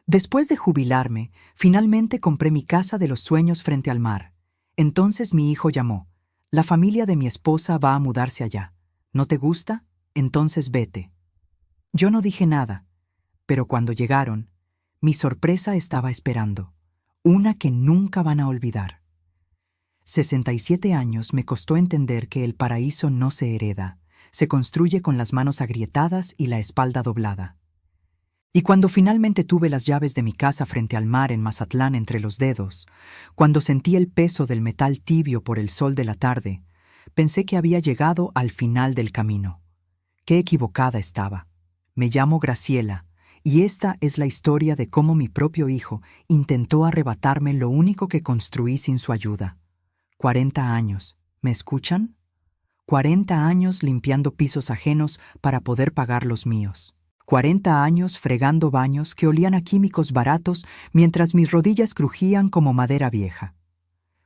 Después de jubilarme, finalmente compré mi casa de los sueños frente al mar. Entonces mi hijo llamó. La familia de mi esposa va a mudarse allá. ¿No te gusta? Entonces vete. Yo no dije nada, pero cuando llegaron, mi sorpresa estaba esperando. Una que nunca van a olvidar. 67 años me costó entender que el paraíso no se hereda, se construye con las manos agrietadas y la espalda doblada. Y cuando finalmente tuve las llaves de mi casa frente al mar en Mazatlán entre los dedos, cuando sentí el peso del metal tibio por el sol de la tarde, pensé que había llegado al final del camino. Qué equivocada estaba. Me llamo Graciela, y esta es la historia de cómo mi propio hijo intentó arrebatarme lo único que construí sin su ayuda. 40 años, ¿me escuchan? 40 años limpiando pisos ajenos para poder pagar los míos. 40 años fregando baños que olían a químicos baratos mientras mis rodillas crujían como madera vieja.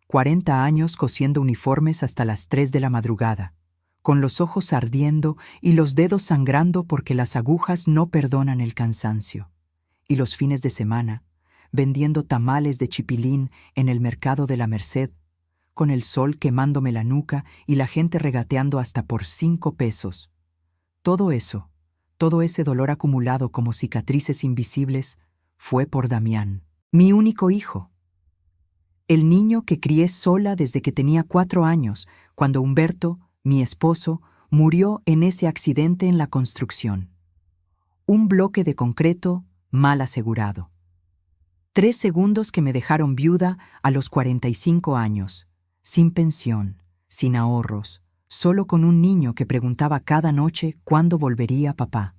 40 años cosiendo uniformes hasta las 3 de la madrugada, con los ojos ardiendo y los dedos sangrando porque las agujas no perdonan el cansancio. Y los fines de semana, vendiendo tamales de chipilín en el mercado de la Merced, con el sol quemándome la nuca y la gente regateando hasta por 5 pesos. Todo eso, todo ese dolor acumulado como cicatrices invisibles, fue por Damián, mi único hijo. El niño que crié sola desde que tenía 4 años, cuando Humberto, mi esposo, murió en ese accidente en la construcción. Un bloque de concreto mal asegurado. 3 segundos que me dejaron viuda a los 45 años, sin pensión, sin ahorros, solo con un niño que preguntaba cada noche cuándo volvería papá.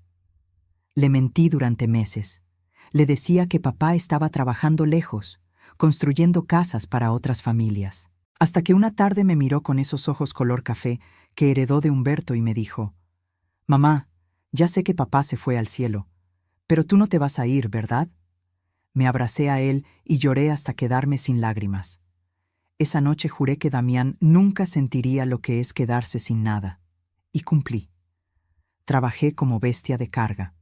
Le mentí durante meses. Le decía que papá estaba trabajando lejos, construyendo casas para otras familias. Hasta que una tarde me miró con esos ojos color café que heredó de Humberto y me dijo: «Mamá, ya sé que papá se fue al cielo, pero tú no te vas a ir, ¿verdad?». Me abracé a él y lloré hasta quedarme sin lágrimas. Esa noche juré que Damián nunca sentiría lo que es quedarse sin nada. Y cumplí. Trabajé como bestia de carga.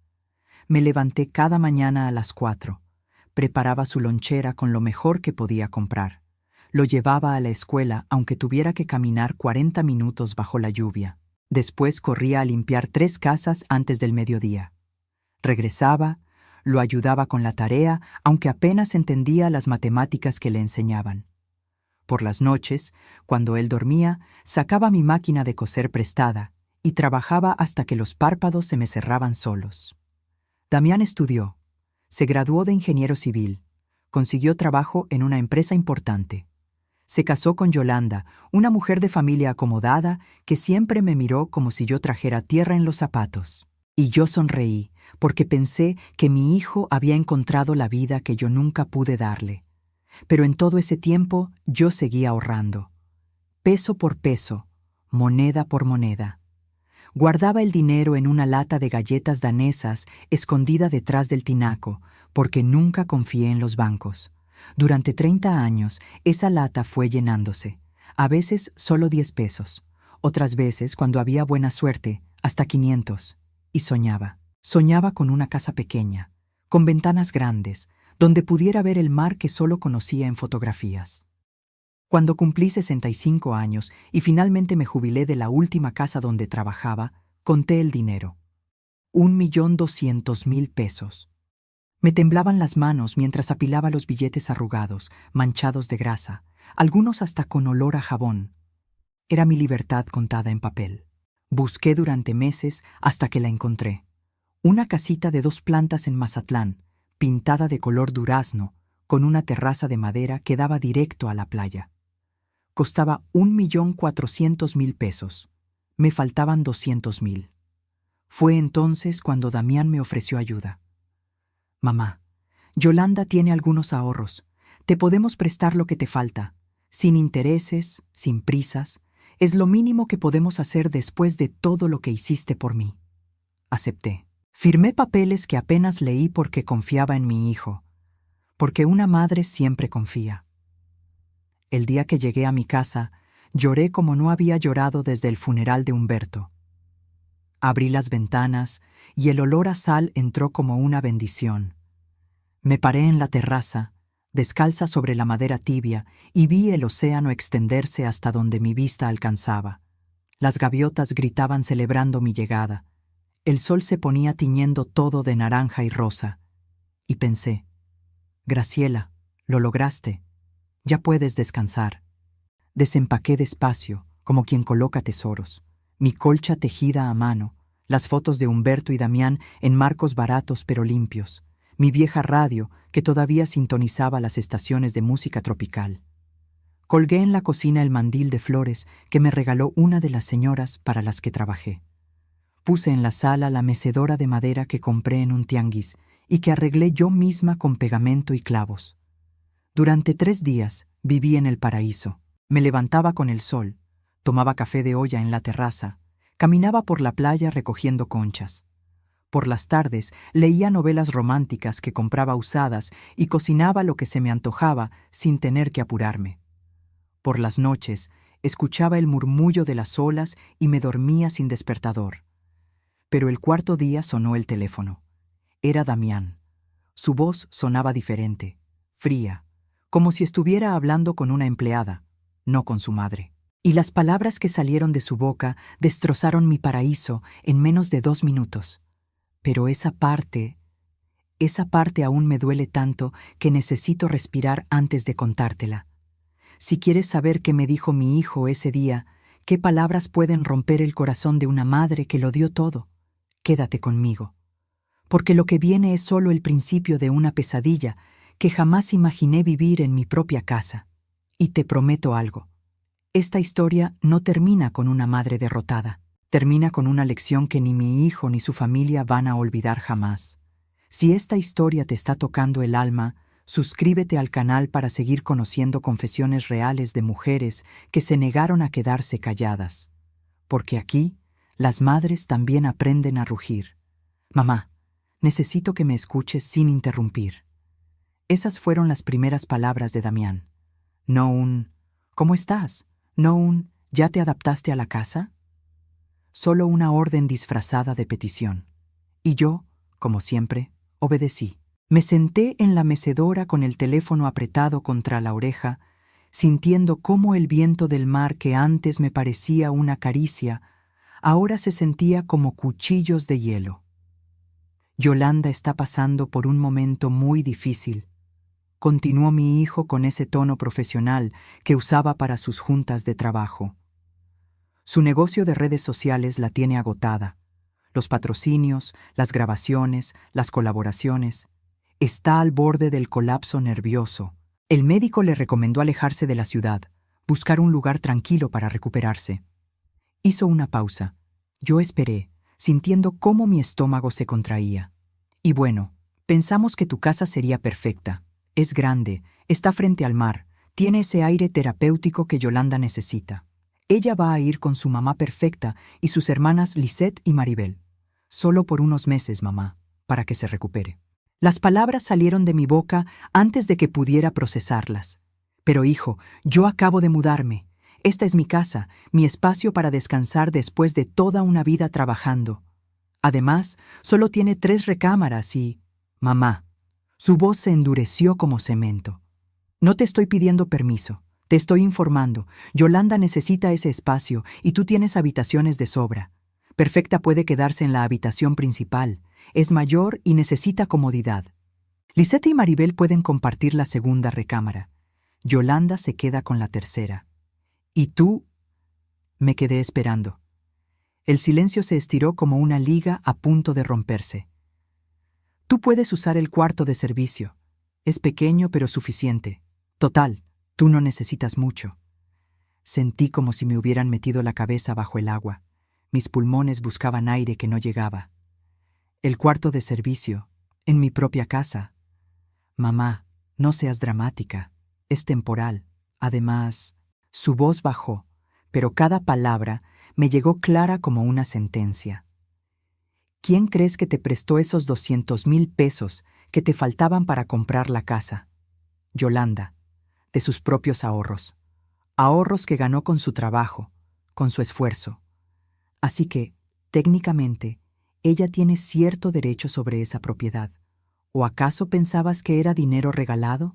Me levanté cada mañana a las 4. Preparaba su lonchera con lo mejor que podía comprar. Lo llevaba a la escuela aunque tuviera que caminar 40 minutos bajo la lluvia. Después corría a limpiar 3 casas antes del mediodía. Regresaba, lo ayudaba con la tarea aunque apenas entendía las matemáticas que le enseñaban. Por las noches, cuando él dormía, sacaba mi máquina de coser prestada y trabajaba hasta que los párpados se me cerraban solos. Damián estudió, se graduó de ingeniero civil, consiguió trabajo en una empresa importante. Se casó con Yolanda, una mujer de familia acomodada que siempre me miró como si yo trajera tierra en los zapatos. Y yo sonreí, porque pensé que mi hijo había encontrado la vida que yo nunca pude darle. Pero en todo ese tiempo yo seguía ahorrando. Peso por peso, moneda por moneda. Guardaba el dinero en una lata de galletas danesas escondida detrás del tinaco, porque nunca confié en los bancos. Durante 30 años, esa lata fue llenándose. A veces solo 10 pesos. Otras veces, cuando había buena suerte, hasta 500. Y soñaba. Soñaba con una casa pequeña, con ventanas grandes, donde pudiera ver el mar que solo conocía en fotografías. Cuando cumplí 65 años y finalmente me jubilé de la última casa donde trabajaba, conté el dinero. 1.200.000 pesos. Me temblaban las manos mientras apilaba los billetes arrugados, manchados de grasa, algunos hasta con olor a jabón. Era mi libertad contada en papel. Busqué durante meses hasta que la encontré. Una casita de 2 plantas en Mazatlán, pintada de color durazno, con una terraza de madera que daba directo a la playa. Costaba 1.400.000 pesos. Me faltaban 200.000. Fue entonces cuando Damián me ofreció ayuda. «Mamá, Yolanda tiene algunos ahorros. Te podemos prestar lo que te falta. Sin intereses, sin prisas. Es lo mínimo que podemos hacer después de todo lo que hiciste por mí». Acepté. Firmé papeles que apenas leí porque confiaba en mi hijo. Porque una madre siempre confía. El día que llegué a mi casa, lloré como no había llorado desde el funeral de Humberto. Abrí las ventanas y el olor a sal entró como una bendición. Me paré en la terraza, descalza sobre la madera tibia, y vi el océano extenderse hasta donde mi vista alcanzaba. Las gaviotas gritaban celebrando mi llegada. El sol se ponía tiñendo todo de naranja y rosa. Y pensé, Graciela, lo lograste. Ya puedes descansar. Desempaqué despacio, como quien coloca tesoros. Mi colcha tejida a mano, las fotos de Humberto y Damián en marcos baratos pero limpios, mi vieja radio que todavía sintonizaba las estaciones de música tropical. Colgué en la cocina el mandil de flores que me regaló una de las señoras para las que trabajé. Puse en la sala la mecedora de madera que compré en un tianguis y que arreglé yo misma con pegamento y clavos. Durante 3 días viví en el paraíso. Me levantaba con el sol, tomaba café de olla en la terraza, caminaba por la playa recogiendo conchas. Por las tardes leía novelas románticas que compraba usadas y cocinaba lo que se me antojaba sin tener que apurarme. Por las noches escuchaba el murmullo de las olas y me dormía sin despertador. Pero el 4.º día sonó el teléfono. Era Damián. Su voz sonaba diferente, fría, como si estuviera hablando con una empleada, no con su madre. Y las palabras que salieron de su boca destrozaron mi paraíso en menos de 2 minutos. Pero esa parte aún me duele tanto que necesito respirar antes de contártela. Si quieres saber qué me dijo mi hijo ese día, qué palabras pueden romper el corazón de una madre que lo dio todo, quédate conmigo. Porque lo que viene es solo el principio de una pesadilla que jamás imaginé vivir en mi propia casa. Y te prometo algo. Esta historia no termina con una madre derrotada. Termina con una lección que ni mi hijo ni su familia van a olvidar jamás. Si esta historia te está tocando el alma, suscríbete al canal para seguir conociendo confesiones reales de mujeres que se negaron a quedarse calladas. Porque aquí, las madres también aprenden a rugir. Mamá, necesito que me escuches sin interrumpir. Esas fueron las primeras palabras de Damián. No un ¿cómo estás? No un ¿ya te adaptaste a la casa? Solo una orden disfrazada de petición. Y yo, como siempre, obedecí. Me senté en la mecedora con el teléfono apretado contra la oreja, sintiendo cómo el viento del mar que antes me parecía una caricia, ahora se sentía como cuchillos de hielo. Yolanda está pasando por un momento muy difícil. Continuó mi hijo con ese tono profesional que usaba para sus juntas de trabajo. Su negocio de redes sociales la tiene agotada. Los patrocinios, las grabaciones, las colaboraciones. Está al borde del colapso nervioso. El médico le recomendó alejarse de la ciudad, buscar un lugar tranquilo para recuperarse. Hizo una pausa. Yo esperé, sintiendo cómo mi estómago se contraía. Y bueno, pensamos que tu casa sería perfecta. Es grande, está frente al mar, tiene ese aire terapéutico que Yolanda necesita. Ella va a ir con su mamá perfecta y sus hermanas Lisette y Maribel. Solo por unos meses, mamá, para que se recupere. Las palabras salieron de mi boca antes de que pudiera procesarlas. Pero hijo, yo acabo de mudarme. Esta es mi casa, mi espacio para descansar después de toda una vida trabajando. Además, solo tiene 3 recámaras y... Mamá, su voz se endureció como cemento. No te estoy pidiendo permiso. Te estoy informando. Yolanda necesita ese espacio y tú tienes habitaciones de sobra. Perfecta puede quedarse en la habitación principal. Es mayor y necesita comodidad. Lisette y Maribel pueden compartir la 2ª recámara. Yolanda se queda con la 3ª. ¿Y tú? Me quedé esperando. El silencio se estiró como una liga a punto de romperse. Tú puedes usar el cuarto de servicio. Es pequeño pero suficiente. Total, tú no necesitas mucho. Sentí como si me hubieran metido la cabeza bajo el agua. Mis pulmones buscaban aire que no llegaba. El cuarto de servicio, en mi propia casa. Mamá, no seas dramática. Es temporal. Además, su voz bajó, pero cada palabra me llegó clara como una sentencia. ¿Quién crees que te prestó esos 200,000 pesos que te faltaban para comprar la casa? Yolanda, de sus propios ahorros. Ahorros que ganó con su trabajo, con su esfuerzo. Así que, técnicamente, ella tiene cierto derecho sobre esa propiedad. ¿O acaso pensabas que era dinero regalado?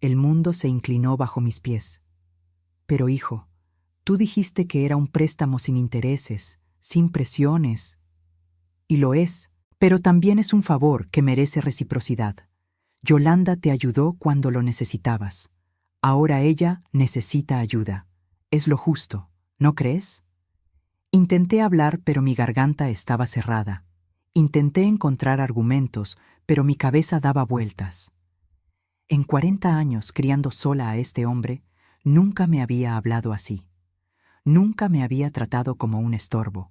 El mundo se inclinó bajo mis pies. Pero hijo, tú dijiste que era un préstamo sin intereses, sin presiones. Y lo es, pero también es un favor que merece reciprocidad. Yolanda te ayudó cuando lo necesitabas. Ahora ella necesita ayuda. Es lo justo, ¿no crees? Intenté hablar, pero mi garganta estaba cerrada. Intenté encontrar argumentos, pero mi cabeza daba vueltas. En 40 años criando sola a este hombre, nunca me había hablado así. Nunca me había tratado como un estorbo,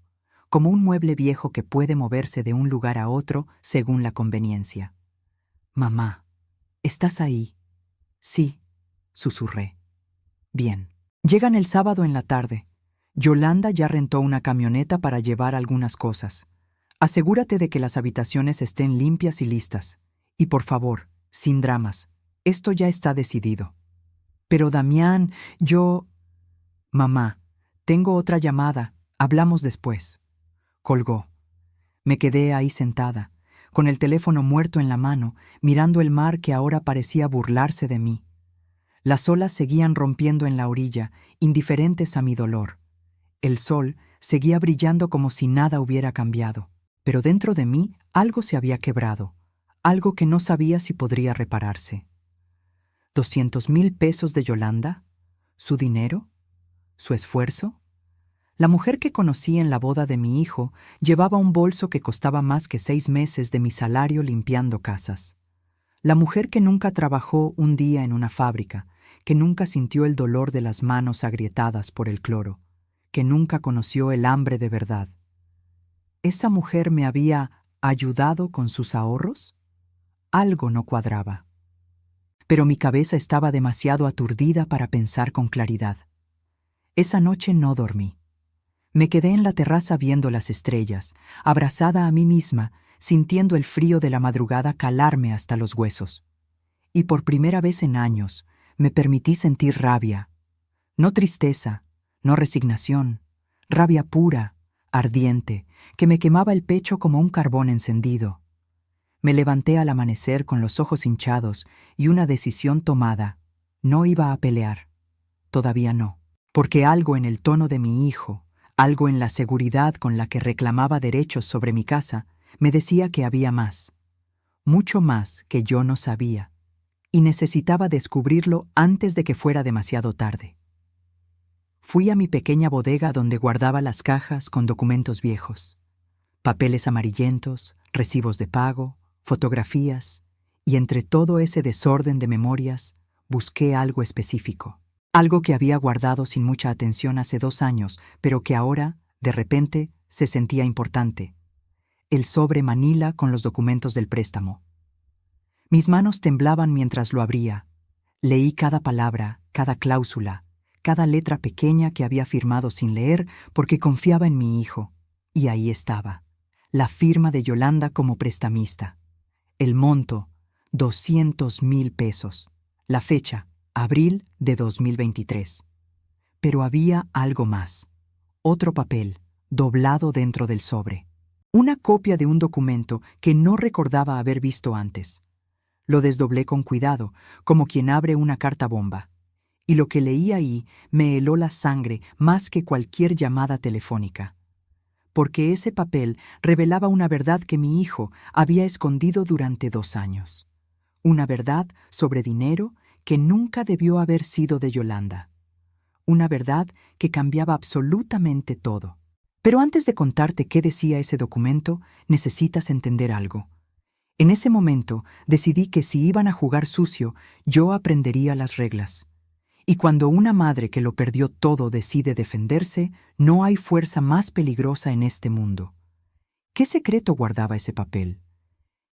como un mueble viejo que puede moverse de un lugar a otro según la conveniencia. «Mamá, ¿estás ahí?» «Sí», susurré. «Bien». Llegan el sábado en la tarde. Yolanda ya rentó una camioneta para llevar algunas cosas. Asegúrate de que las habitaciones estén limpias y listas. Y por favor, sin dramas. Esto ya está decidido. Pero Damián, yo... Mamá, tengo otra llamada. Hablamos después. Colgó. Me quedé ahí sentada, con el teléfono muerto en la mano, mirando el mar que ahora parecía burlarse de mí. Las olas seguían rompiendo en la orilla, indiferentes a mi dolor. El sol seguía brillando como si nada hubiera cambiado. Pero dentro de mí algo se había quebrado, algo que no sabía si podría repararse. ¿200,000 pesos de Yolanda? ¿Su dinero? ¿Su esfuerzo? La mujer que conocí en la boda de mi hijo llevaba un bolso que costaba más que 6 meses de mi salario limpiando casas. La mujer que nunca trabajó un día en una fábrica, que nunca sintió el dolor de las manos agrietadas por el cloro, que nunca conoció el hambre de verdad. ¿Esa mujer me había ayudado con sus ahorros? Algo no cuadraba. Pero mi cabeza estaba demasiado aturdida para pensar con claridad. Esa noche no dormí. Me quedé en la terraza viendo las estrellas, abrazada a mí misma, sintiendo el frío de la madrugada calarme hasta los huesos. Y por primera vez en años, me permití sentir rabia. No tristeza, no resignación, rabia pura, ardiente, que me quemaba el pecho como un carbón encendido. Me levanté al amanecer con los ojos hinchados y una decisión tomada. No iba a pelear. Todavía no. Porque algo en el tono de mi hijo, algo en la seguridad con la que reclamaba derechos sobre mi casa, me decía que había más. Mucho más que yo no sabía. Y necesitaba descubrirlo antes de que fuera demasiado tarde. Fui a mi pequeña bodega donde guardaba las cajas con documentos viejos, papeles amarillentos, recibos de pago, fotografías, y entre todo ese desorden de memorias, busqué algo específico, algo que había guardado sin mucha atención hace 2 años, pero que ahora, de repente, se sentía importante. El sobre manila con los documentos del préstamo. Mis manos temblaban mientras lo abría. Leí cada palabra, cada cláusula, cada letra pequeña que había firmado sin leer porque confiaba en mi hijo. Y ahí estaba, la firma de Yolanda como prestamista. El monto, 200,000 pesos. La fecha, abril de 2023. Pero había algo más. Otro papel, doblado dentro del sobre. Una copia de un documento que no recordaba haber visto antes. Lo desdoblé con cuidado, como quien abre una carta bomba. Y lo que leí ahí me heló la sangre más que cualquier llamada telefónica. Porque ese papel revelaba una verdad que mi hijo había escondido durante 2 años. Una verdad sobre dinero que nunca debió haber sido de Yolanda. Una verdad que cambiaba absolutamente todo. Pero antes de contarte qué decía ese documento, necesitas entender algo. En ese momento decidí que si iban a jugar sucio, yo aprendería las reglas. Y cuando una madre que lo perdió todo decide defenderse, no hay fuerza más peligrosa en este mundo. ¿Qué secreto guardaba ese papel?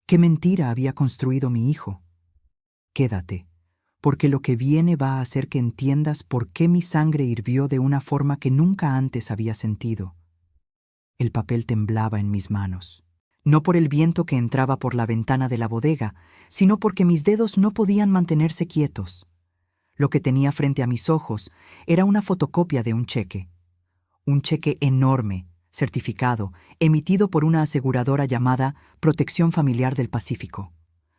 ¿Qué mentira había construido mi hijo? Quédate, porque lo que viene va a hacer que entiendas por qué mi sangre hirvió de una forma que nunca antes había sentido. El papel temblaba en mis manos. No por el viento que entraba por la ventana de la bodega, sino porque mis dedos no podían mantenerse quietos. Lo que tenía frente a mis ojos era una fotocopia de un cheque. Un cheque enorme, certificado, emitido por una aseguradora llamada Protección Familiar del Pacífico.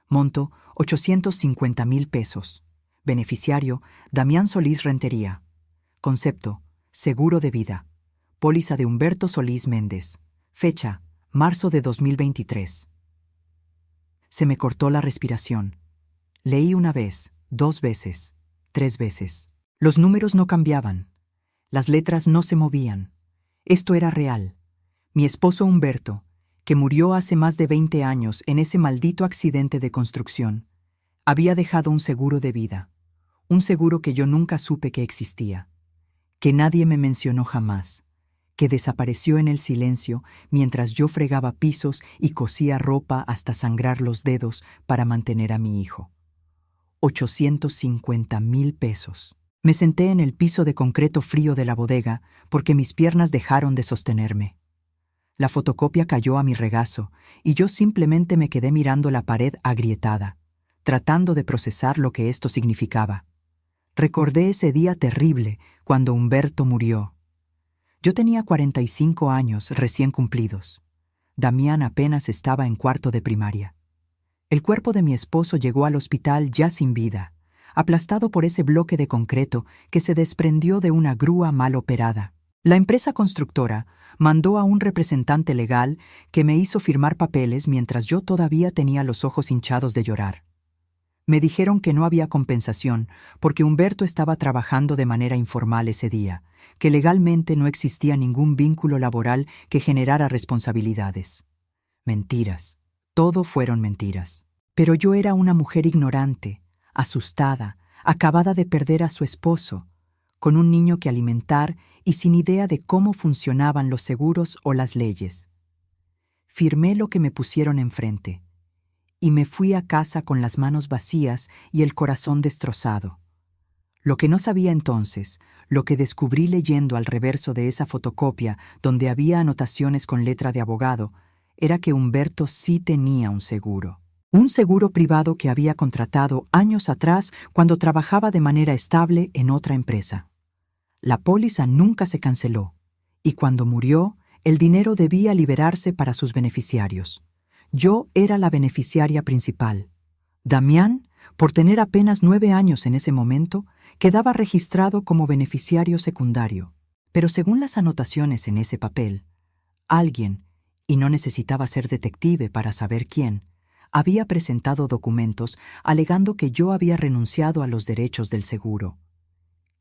Monto, 850,000 pesos. Beneficiario, Damián Solís Rentería. Concepto, seguro de vida. Póliza de Humberto Solís Méndez. Fecha, marzo de 2023. Se me cortó la respiración. Leí una vez, 2 veces, 3 veces. Los números no cambiaban. Las letras no se movían. Esto era real. Mi esposo Humberto, que murió hace más de 20 años en ese maldito accidente de construcción, había dejado un seguro de vida. Un seguro que yo nunca supe que existía. Que nadie me mencionó jamás. Que desapareció en el silencio mientras yo fregaba pisos y cosía ropa hasta sangrar los dedos para mantener a mi hijo. 850,000 pesos. Me senté en el piso de concreto frío de la bodega porque mis piernas dejaron de sostenerme. La fotocopia cayó a mi regazo y yo simplemente me quedé mirando la pared agrietada, tratando de procesar lo que esto significaba. Recordé ese día terrible cuando Humberto murió. Yo tenía 45 años recién cumplidos. Damián apenas estaba en cuarto de primaria. El cuerpo de mi esposo llegó al hospital ya sin vida, aplastado por ese bloque de concreto que se desprendió de una grúa mal operada. La empresa constructora mandó a un representante legal que me hizo firmar papeles mientras yo todavía tenía los ojos hinchados de llorar. Me dijeron que no había compensación porque Humberto estaba trabajando de manera informal ese día, que legalmente no existía ningún vínculo laboral que generara responsabilidades. Mentiras. Todo fueron mentiras. Pero yo era una mujer ignorante, asustada, acabada de perder a su esposo, con un niño que alimentar y sin idea de cómo funcionaban los seguros o las leyes. Firmé lo que me pusieron enfrente y me fui a casa con las manos vacías y el corazón destrozado. Lo que no sabía entonces, lo que descubrí leyendo al reverso de esa fotocopia donde había anotaciones con letra de abogado, era que Humberto sí tenía un seguro. Un seguro privado que había contratado años atrás cuando trabajaba de manera estable en otra empresa. La póliza nunca se canceló, y cuando murió, el dinero debía liberarse para sus beneficiarios. Yo era la beneficiaria principal. Damián, por tener apenas 9 años en ese momento, quedaba registrado como beneficiario secundario. Pero según las anotaciones en ese papel, alguien, y no necesitaba ser detective para saber quién, había presentado documentos alegando que yo había renunciado a los derechos del seguro.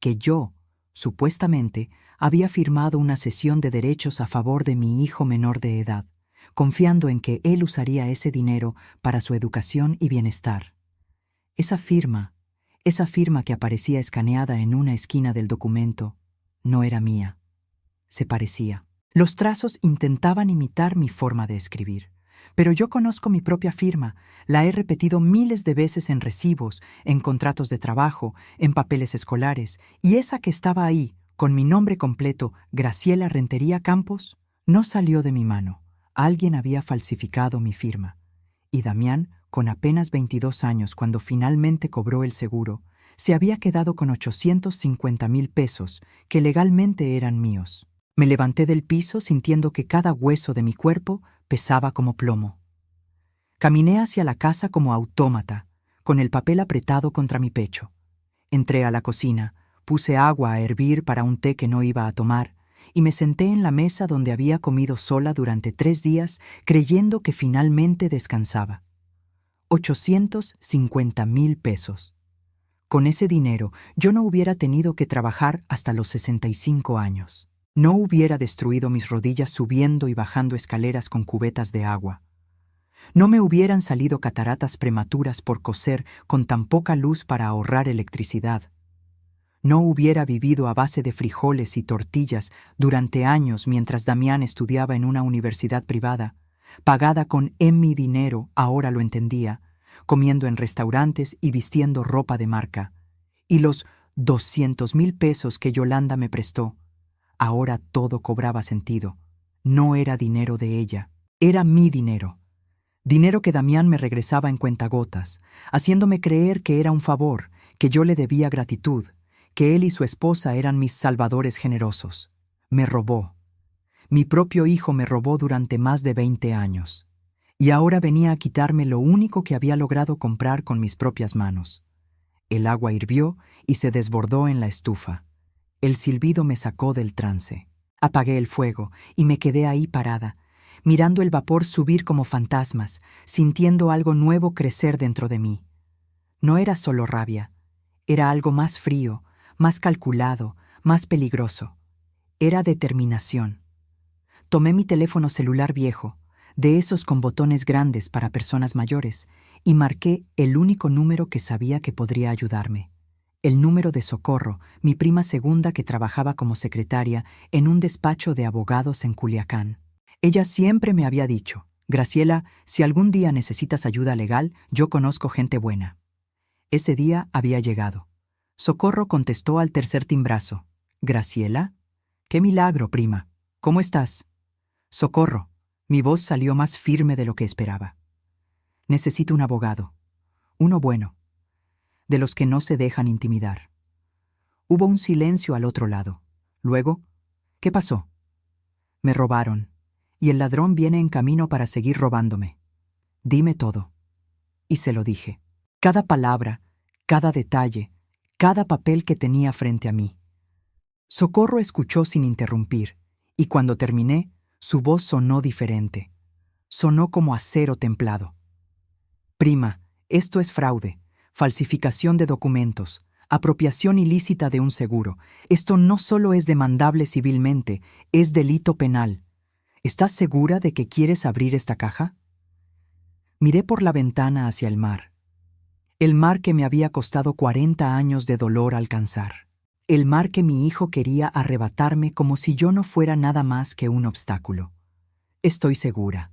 Que yo, supuestamente, había firmado una cesión de derechos a favor de mi hijo menor de edad, confiando en que él usaría ese dinero para su educación y bienestar. Esa firma que aparecía escaneada en una esquina del documento, no era mía. Se parecía. Los trazos intentaban imitar mi forma de escribir. Pero yo conozco mi propia firma, la he repetido miles de veces en recibos, en contratos de trabajo, en papeles escolares, y esa que estaba ahí, con mi nombre completo, Graciela Rentería Campos, no salió de mi mano. Alguien había falsificado mi firma. Y Damián, con apenas 22 años cuando finalmente cobró el seguro, se había quedado con 850,000 pesos, que legalmente eran míos. Me levanté del piso sintiendo que cada hueso de mi cuerpo pesaba como plomo. Caminé hacia la casa como autómata, con el papel apretado contra mi pecho. Entré a la cocina, puse agua a hervir para un té que no iba a tomar, y me senté en la mesa donde había comido sola durante 3 días, creyendo que finalmente descansaba. 850,000 pesos. Con ese dinero, yo no hubiera tenido que trabajar hasta los 65 años. No hubiera destruido mis rodillas subiendo y bajando escaleras con cubetas de agua. No me hubieran salido cataratas prematuras por coser con tan poca luz para ahorrar electricidad. No hubiera vivido a base de frijoles y tortillas durante años mientras Damián estudiaba en una universidad privada, pagada con mi dinero, ahora lo entendía, comiendo en restaurantes y vistiendo ropa de marca. Y los 200,000 pesos que Yolanda me prestó. Ahora todo cobraba sentido. No era dinero de ella, era mi dinero. Dinero que Damián me regresaba en cuentagotas, haciéndome creer que era un favor, que yo le debía gratitud, que él y su esposa eran mis salvadores generosos. Me robó. Mi propio hijo me robó durante más de 20 años. Y ahora venía a quitarme lo único que había logrado comprar con mis propias manos. El agua hirvió y se desbordó en la estufa. El silbido me sacó del trance. Apagué el fuego y me quedé ahí parada, mirando el vapor subir como fantasmas, sintiendo algo nuevo crecer dentro de mí. No era solo rabia, era algo más frío, más calculado, más peligroso. Era determinación. Tomé mi teléfono celular viejo, de esos con botones grandes para personas mayores, y marqué el único número que sabía que podría ayudarme. El número de Socorro, mi prima segunda que trabajaba como secretaria en un despacho de abogados en Culiacán. Ella siempre me había dicho: Graciela, si algún día necesitas ayuda legal, yo conozco gente buena. Ese día había llegado. Socorro contestó al tercer timbrazo. ¿Graciela? ¡Qué milagro, prima! ¿Cómo estás? Socorro. Mi voz salió más firme de lo que esperaba. Necesito un abogado. Uno bueno. De los que no se dejan intimidar. Hubo un silencio al otro lado. Luego, ¿qué pasó? Me robaron, y el ladrón viene en camino para seguir robándome. Dime todo. Y se lo dije. Cada palabra, cada detalle, cada papel que tenía frente a mí. Socorro escuchó sin interrumpir, y cuando terminé, su voz sonó diferente. Sonó como acero templado. Prima, esto es fraude, falsificación de documentos, apropiación ilícita de un seguro. Esto no solo es demandable civilmente, es delito penal. ¿Estás segura de que quieres abrir esta caja? Miré por la ventana hacia el mar. El mar que me había costado 40 años de dolor alcanzar. El mar que mi hijo quería arrebatarme como si yo no fuera nada más que un obstáculo. Estoy segura.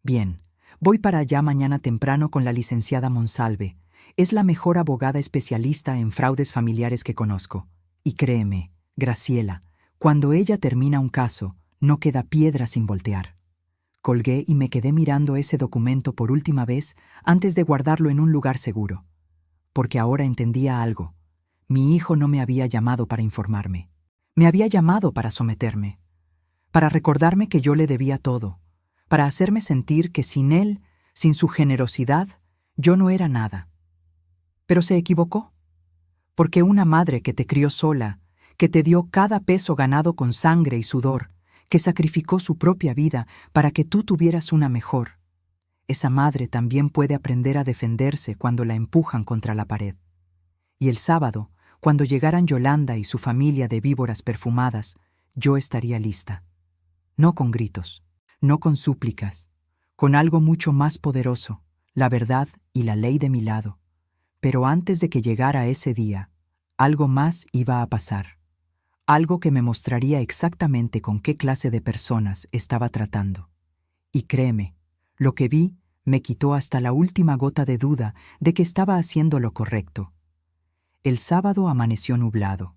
Bien, voy para allá mañana temprano con la licenciada Monsalve. Es la mejor abogada especialista en fraudes familiares que conozco. Y créeme, Graciela, cuando ella termina un caso, no queda piedra sin voltear. Colgué y me quedé mirando ese documento por última vez antes de guardarlo en un lugar seguro. Porque ahora entendía algo. Mi hijo no me había llamado para informarme. Me había llamado para someterme. Para recordarme que yo le debía todo. Para hacerme sentir que sin él, sin su generosidad, yo no era nada. Pero se equivocó. Porque una madre que te crió sola, que te dio cada peso ganado con sangre y sudor, que sacrificó su propia vida para que tú tuvieras una mejor. Esa madre también puede aprender a defenderse cuando la empujan contra la pared. Y el sábado, cuando llegaran Yolanda y su familia de víboras perfumadas, yo estaría lista. No con gritos, no con súplicas, con algo mucho más poderoso, la verdad y la ley de mi lado. Pero antes de que llegara ese día, algo más iba a pasar. Algo que me mostraría exactamente con qué clase de personas estaba tratando. Y créeme, lo que vi me quitó hasta la última gota de duda de que estaba haciendo lo correcto. El sábado amaneció nublado.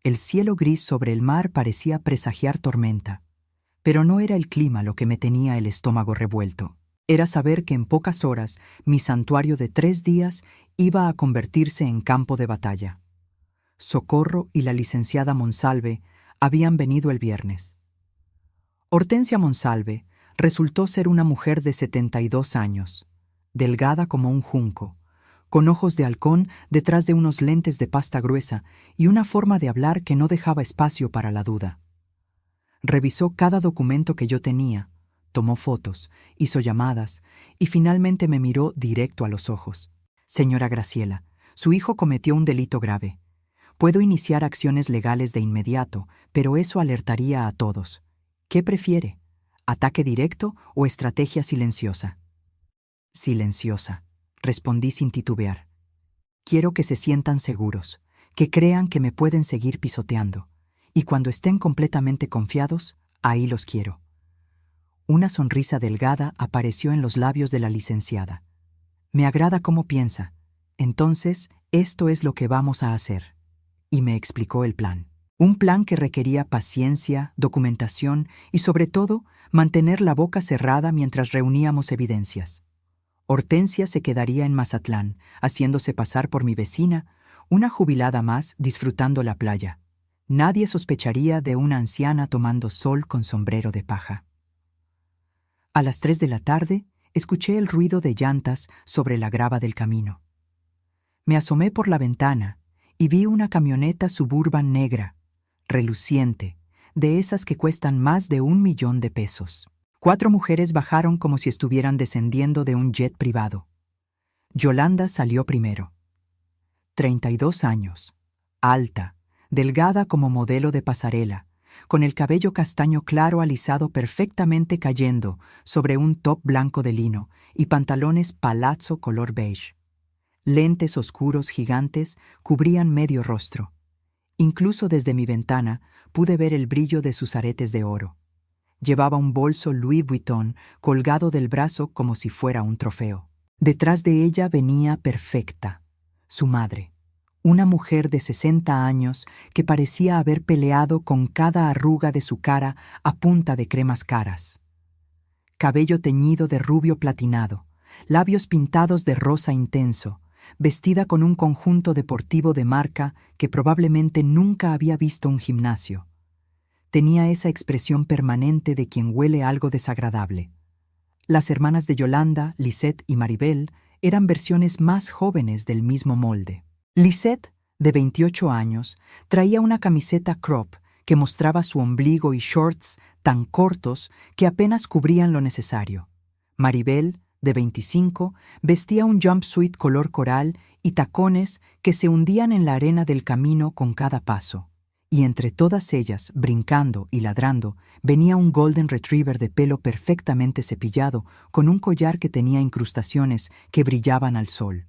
El cielo gris sobre el mar parecía presagiar tormenta. Pero no era el clima lo que me tenía el estómago revuelto. Era saber que en pocas horas mi santuario de 3 días iba a convertirse en campo de batalla. Socorro y la licenciada Monsalve habían venido el viernes. Hortensia Monsalve resultó ser una mujer de 72 años, delgada como un junco, con ojos de halcón detrás de unos lentes de pasta gruesa y una forma de hablar que no dejaba espacio para la duda. Revisó cada documento que yo tenía, tomó fotos, hizo llamadas y finalmente me miró directo a los ojos. Señora Graciela, su hijo cometió un delito grave. Puedo iniciar acciones legales de inmediato, pero eso alertaría a todos. ¿Qué prefiere? ¿Ataque directo o estrategia silenciosa? Silenciosa, respondí sin titubear. Quiero que se sientan seguros, que crean que me pueden seguir pisoteando, y cuando estén completamente confiados, ahí los quiero. Una sonrisa delgada apareció en los labios de la licenciada. Me agrada cómo piensa. Entonces, esto es lo que vamos a hacer. Y me explicó el plan. Un plan que requería paciencia, documentación y, sobre todo, mantener la boca cerrada mientras reuníamos evidencias. Hortensia se quedaría en Mazatlán, haciéndose pasar por mi vecina, una jubilada más disfrutando la playa. Nadie sospecharía de una anciana tomando sol con sombrero de paja. A las 3 de la tarde, escuché el ruido de llantas sobre la grava del camino. Me asomé por la ventana y vi una camioneta Suburban negra, reluciente, de esas que cuestan más de 1 millón de pesos. 4 mujeres bajaron como si estuvieran descendiendo de un jet privado. Yolanda salió primero. 32 años, alta, delgada como modelo de pasarela, con el cabello castaño claro alisado perfectamente cayendo sobre un top blanco de lino y pantalones palazzo color beige. Lentes oscuros gigantes cubrían medio rostro. Incluso desde mi ventana pude ver el brillo de sus aretes de oro. Llevaba un bolso Louis Vuitton colgado del brazo como si fuera un trofeo. Detrás de ella venía Perfecta, su madre, una mujer de 60 años que parecía haber peleado con cada arruga de su cara a punta de cremas caras. Cabello teñido de rubio platinado, labios pintados de rosa intenso, vestida con un conjunto deportivo de marca que probablemente nunca había visto un gimnasio. Tenía esa expresión permanente de quien huele algo desagradable. Las hermanas de Yolanda, Lisette y Maribel, eran versiones más jóvenes del mismo molde. Lisette, de 28 años, traía una camiseta crop que mostraba su ombligo y shorts tan cortos que apenas cubrían lo necesario. Maribel, de 25, vestía un jumpsuit color coral y tacones que se hundían en la arena del camino con cada paso. Y entre todas ellas, brincando y ladrando, venía un golden retriever de pelo perfectamente cepillado, con un collar que tenía incrustaciones que brillaban al sol.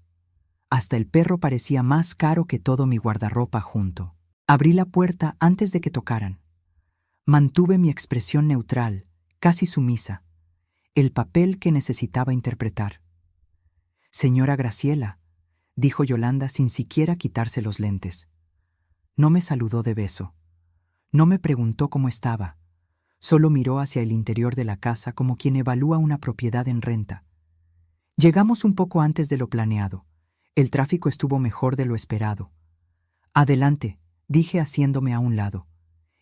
Hasta el perro parecía más caro que todo mi guardarropa junto. Abrí la puerta antes de que tocaran. Mantuve mi expresión neutral, casi sumisa, el papel que necesitaba interpretar. «Señora Graciela», dijo Yolanda sin siquiera quitarse los lentes. No me saludó de beso. No me preguntó cómo estaba. Solo miró hacia el interior de la casa como quien evalúa una propiedad en renta. Llegamos un poco antes de lo planeado. El tráfico estuvo mejor de lo esperado. «Adelante», dije haciéndome a un lado.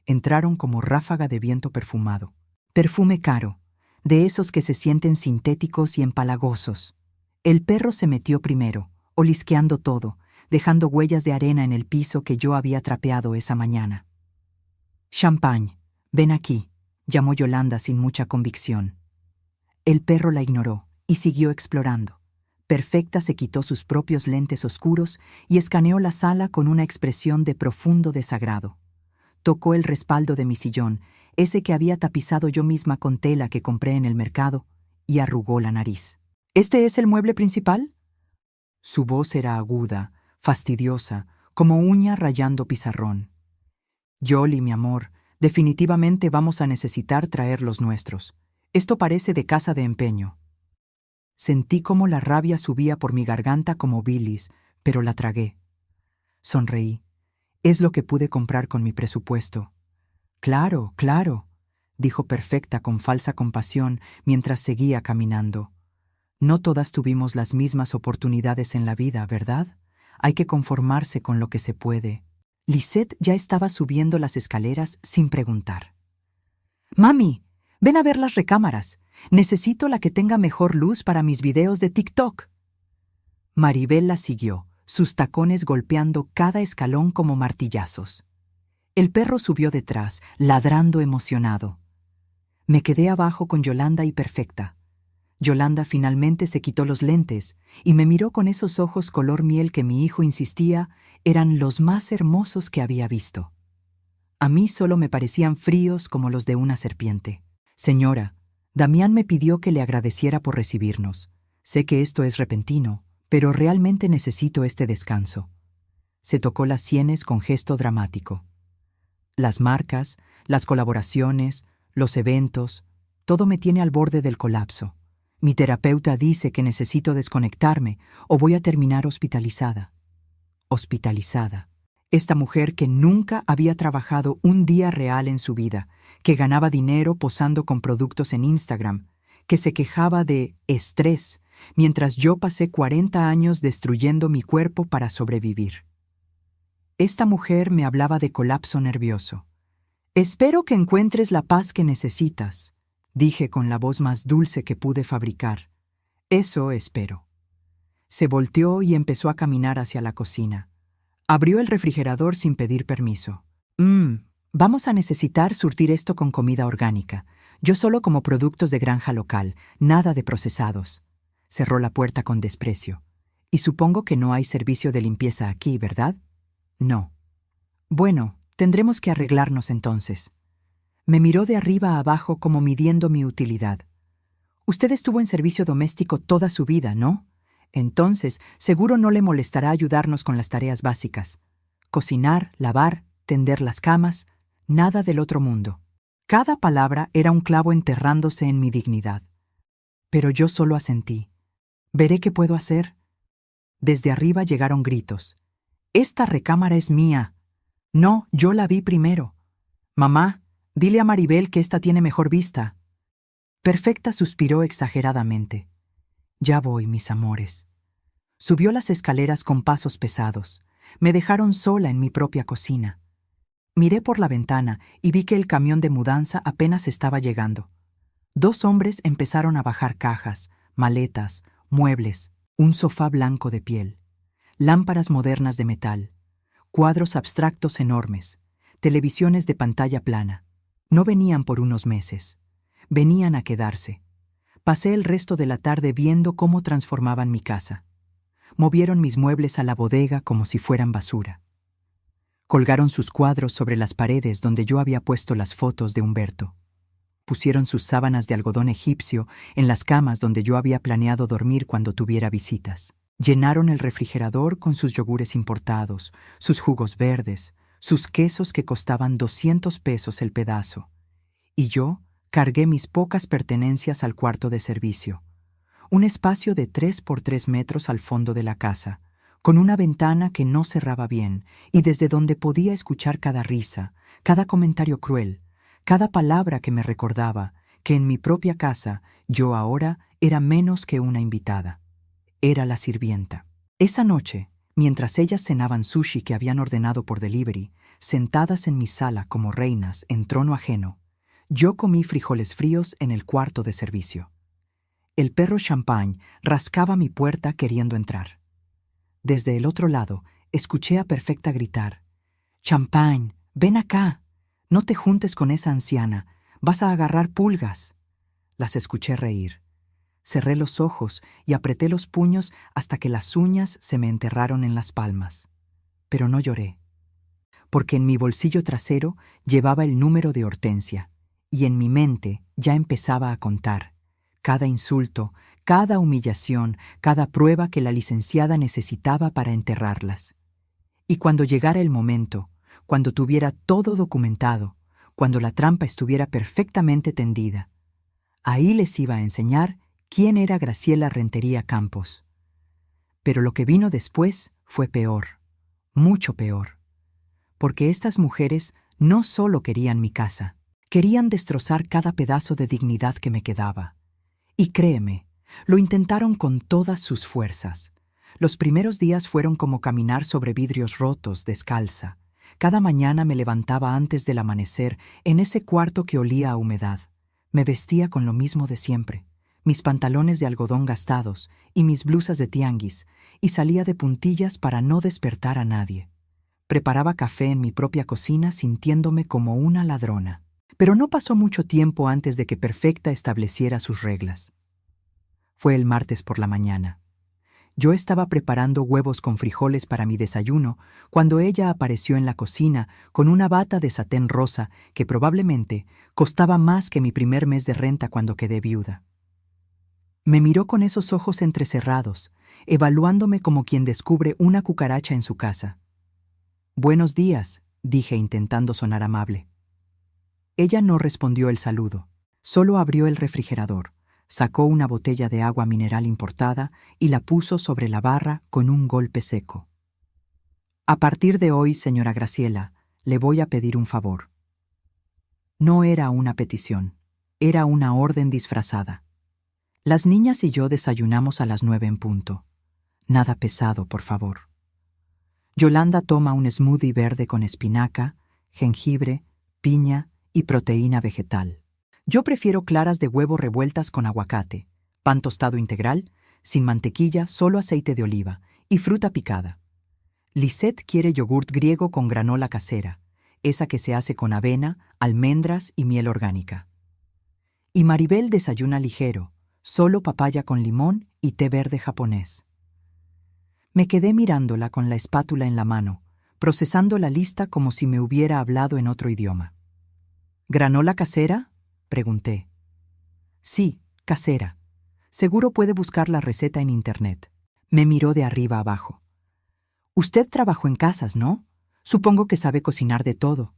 Entraron como ráfaga de viento perfumado. Perfume caro, de esos que se sienten sintéticos y empalagosos. El perro se metió primero, olisqueando todo, dejando huellas de arena en el piso que yo había trapeado esa mañana. «Champagne, ven aquí», llamó Yolanda sin mucha convicción. El perro la ignoró y siguió explorando. Perfecta se quitó sus propios lentes oscuros y escaneó la sala con una expresión de profundo desagrado. Tocó el respaldo de mi sillón, ese que había tapizado yo misma con tela que compré en el mercado, y arrugó la nariz. «¿Este es el mueble principal?» Su voz era aguda, fastidiosa, como uña rayando pizarrón. «Yoli, mi amor, definitivamente vamos a necesitar traer los nuestros. Esto parece de casa de empeño». Sentí cómo la rabia subía por mi garganta como bilis, pero la tragué. Sonreí. Es lo que pude comprar con mi presupuesto. «Claro, claro», dijo Perfecta con falsa compasión mientras seguía caminando. «No todas tuvimos las mismas oportunidades en la vida, ¿verdad? Hay que conformarse con lo que se puede». Lisette ya estaba subiendo las escaleras sin preguntar. «Mami, ven a ver las recámaras. Necesito la que tenga mejor luz para mis videos de TikTok». Maribel la siguió, sus tacones golpeando cada escalón como martillazos. El perro subió detrás, ladrando emocionado. Me quedé abajo con Yolanda y Perfecta. Yolanda finalmente se quitó los lentes y me miró con esos ojos color miel que mi hijo insistía eran los más hermosos que había visto. A mí solo me parecían fríos como los de una serpiente. «Señora, Damián me pidió que le agradeciera por recibirnos. Sé que esto es repentino, pero realmente necesito este descanso». Se tocó las sienes con gesto dramático. Las marcas, las colaboraciones, los eventos, todo me tiene al borde del colapso. Mi terapeuta dice que necesito desconectarme o voy a terminar hospitalizada. Hospitalizada. Esta mujer que nunca había trabajado un día real en su vida, que ganaba dinero posando con productos en Instagram, que se quejaba de estrés, mientras yo pasé 40 años destruyendo mi cuerpo para sobrevivir. Esta mujer me hablaba de colapso nervioso. «Espero que encuentres la paz que necesitas», dije con la voz más dulce que pude fabricar. «Eso espero». Se volteó y empezó a caminar hacia la cocina. Abrió el refrigerador sin pedir permiso. Vamos a necesitar surtir esto con comida orgánica. Yo solo como productos de granja local, nada de procesados». Cerró la puerta con desprecio. «Y supongo que no hay servicio de limpieza aquí, ¿verdad?» «No». «Bueno, tendremos que arreglarnos entonces». Me miró de arriba a abajo como midiendo mi utilidad. «Usted estuvo en servicio doméstico toda su vida, ¿no? Entonces, seguro no le molestará ayudarnos con las tareas básicas. Cocinar, lavar, tender las camas, nada del otro mundo». Cada palabra era un clavo enterrándose en mi dignidad. Pero yo solo asentí. «Veré qué puedo hacer». Desde arriba llegaron gritos. «Esta recámara es mía». «No, yo la vi primero». «Mamá, dile a Maribel que esta tiene mejor vista». Perfecta suspiró exageradamente. «Ya voy, mis amores». Subió las escaleras con pasos pesados. Me dejaron sola en mi propia cocina. Miré por la ventana y vi que el camión de mudanza apenas estaba llegando. 2 hombres empezaron a bajar cajas, maletas, muebles, un sofá blanco de piel, lámparas modernas de metal, cuadros abstractos enormes, televisiones de pantalla plana. No venían por unos meses. Venían a quedarse. Pasé el resto de la tarde viendo cómo transformaban mi casa. Movieron mis muebles a la bodega como si fueran basura. Colgaron sus cuadros sobre las paredes donde yo había puesto las fotos de Humberto. Pusieron sus sábanas de algodón egipcio en las camas donde yo había planeado dormir cuando tuviera visitas. Llenaron el refrigerador con sus yogures importados, sus jugos verdes, sus quesos que costaban 200 pesos el pedazo. Y yo cargué mis pocas pertenencias al cuarto de servicio, un espacio de 3 por 3 metros al fondo de la casa, con una ventana que no cerraba bien y desde donde podía escuchar cada risa, cada comentario cruel, cada palabra que me recordaba que en mi propia casa yo ahora era menos que una invitada. Era la sirvienta. Esa noche, mientras ellas cenaban sushi que habían ordenado por delivery, sentadas en mi sala como reinas en trono ajeno, yo comí frijoles fríos en el cuarto de servicio. El perro Champagne rascaba mi puerta queriendo entrar. Desde el otro lado, escuché a Perfecta gritar: «Champagne, ven acá. No te juntes con esa anciana. Vas a agarrar pulgas». Las escuché reír. Cerré los ojos y apreté los puños hasta que las uñas se me enterraron en las palmas. Pero no lloré, porque en mi bolsillo trasero llevaba el número de Hortensia, y en mi mente ya empezaba a contar cada insulto, cada humillación, cada prueba que la licenciada necesitaba para enterrarlas. Y cuando llegara el momento, cuando tuviera todo documentado, cuando la trampa estuviera perfectamente tendida, ahí les iba a enseñar quién era Graciela Rentería Campos. Pero lo que vino después fue peor, mucho peor, porque estas mujeres no solo querían mi casa, querían destrozar cada pedazo de dignidad que me quedaba. Y créeme, lo intentaron con todas sus fuerzas. Los primeros días fueron como caminar sobre vidrios rotos, descalza. Cada mañana me levantaba antes del amanecer en ese cuarto que olía a humedad. Me vestía con lo mismo de siempre, mis pantalones de algodón gastados y mis blusas de tianguis, y salía de puntillas para no despertar a nadie. Preparaba café en mi propia cocina sintiéndome como una ladrona. Pero no pasó mucho tiempo antes de que Perfecta estableciera sus reglas. Fue el martes por la mañana. Yo estaba preparando huevos con frijoles para mi desayuno cuando ella apareció en la cocina con una bata de satén rosa que probablemente costaba más que mi primer mes de renta cuando quedé viuda. Me miró con esos ojos entrecerrados, evaluándome como quien descubre una cucaracha en su casa. «Buenos días», dije intentando sonar amable. Ella no respondió el saludo, solo abrió el refrigerador, sacó una botella de agua mineral importada y la puso sobre la barra con un golpe seco. «A partir de hoy, señora Graciela, le voy a pedir un favor». No era una petición, era una orden disfrazada. Las niñas y yo desayunamos a las 9 en punto. Nada pesado, por favor. Yolanda toma un smoothie verde con espinaca, jengibre, piña y proteína vegetal. Yo prefiero claras de huevo revueltas con aguacate, pan tostado integral, sin mantequilla, solo aceite de oliva y fruta picada. Lisette quiere yogurt griego con granola casera, esa que se hace con avena, almendras y miel orgánica. Y Maribel desayuna ligero, solo papaya con limón y té verde japonés. Me quedé mirándola con la espátula en la mano, procesando la lista como si me hubiera hablado en otro idioma. ¿Granola casera?, pregunté. Sí, casera. Seguro puede buscar la receta en internet. Me miró de arriba abajo. Usted trabajó en casas, ¿no? Supongo que sabe cocinar de todo.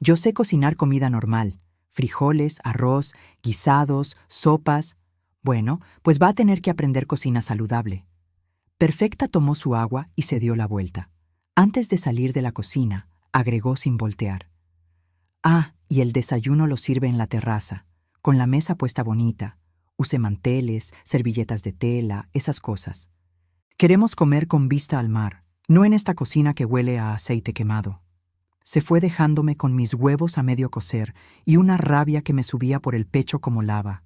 Yo sé cocinar comida normal, frijoles, arroz, guisados, sopas. Bueno, pues va a tener que aprender cocina saludable. Perfecta tomó su agua y se dio la vuelta. Antes de salir de la cocina, agregó sin voltear. Ah, y el desayuno lo sirve en la terraza, con la mesa puesta bonita. Use manteles, servilletas de tela, esas cosas. Queremos comer con vista al mar, no en esta cocina que huele a aceite quemado. Se fue dejándome con mis huevos a medio cocer y una rabia que me subía por el pecho como lava.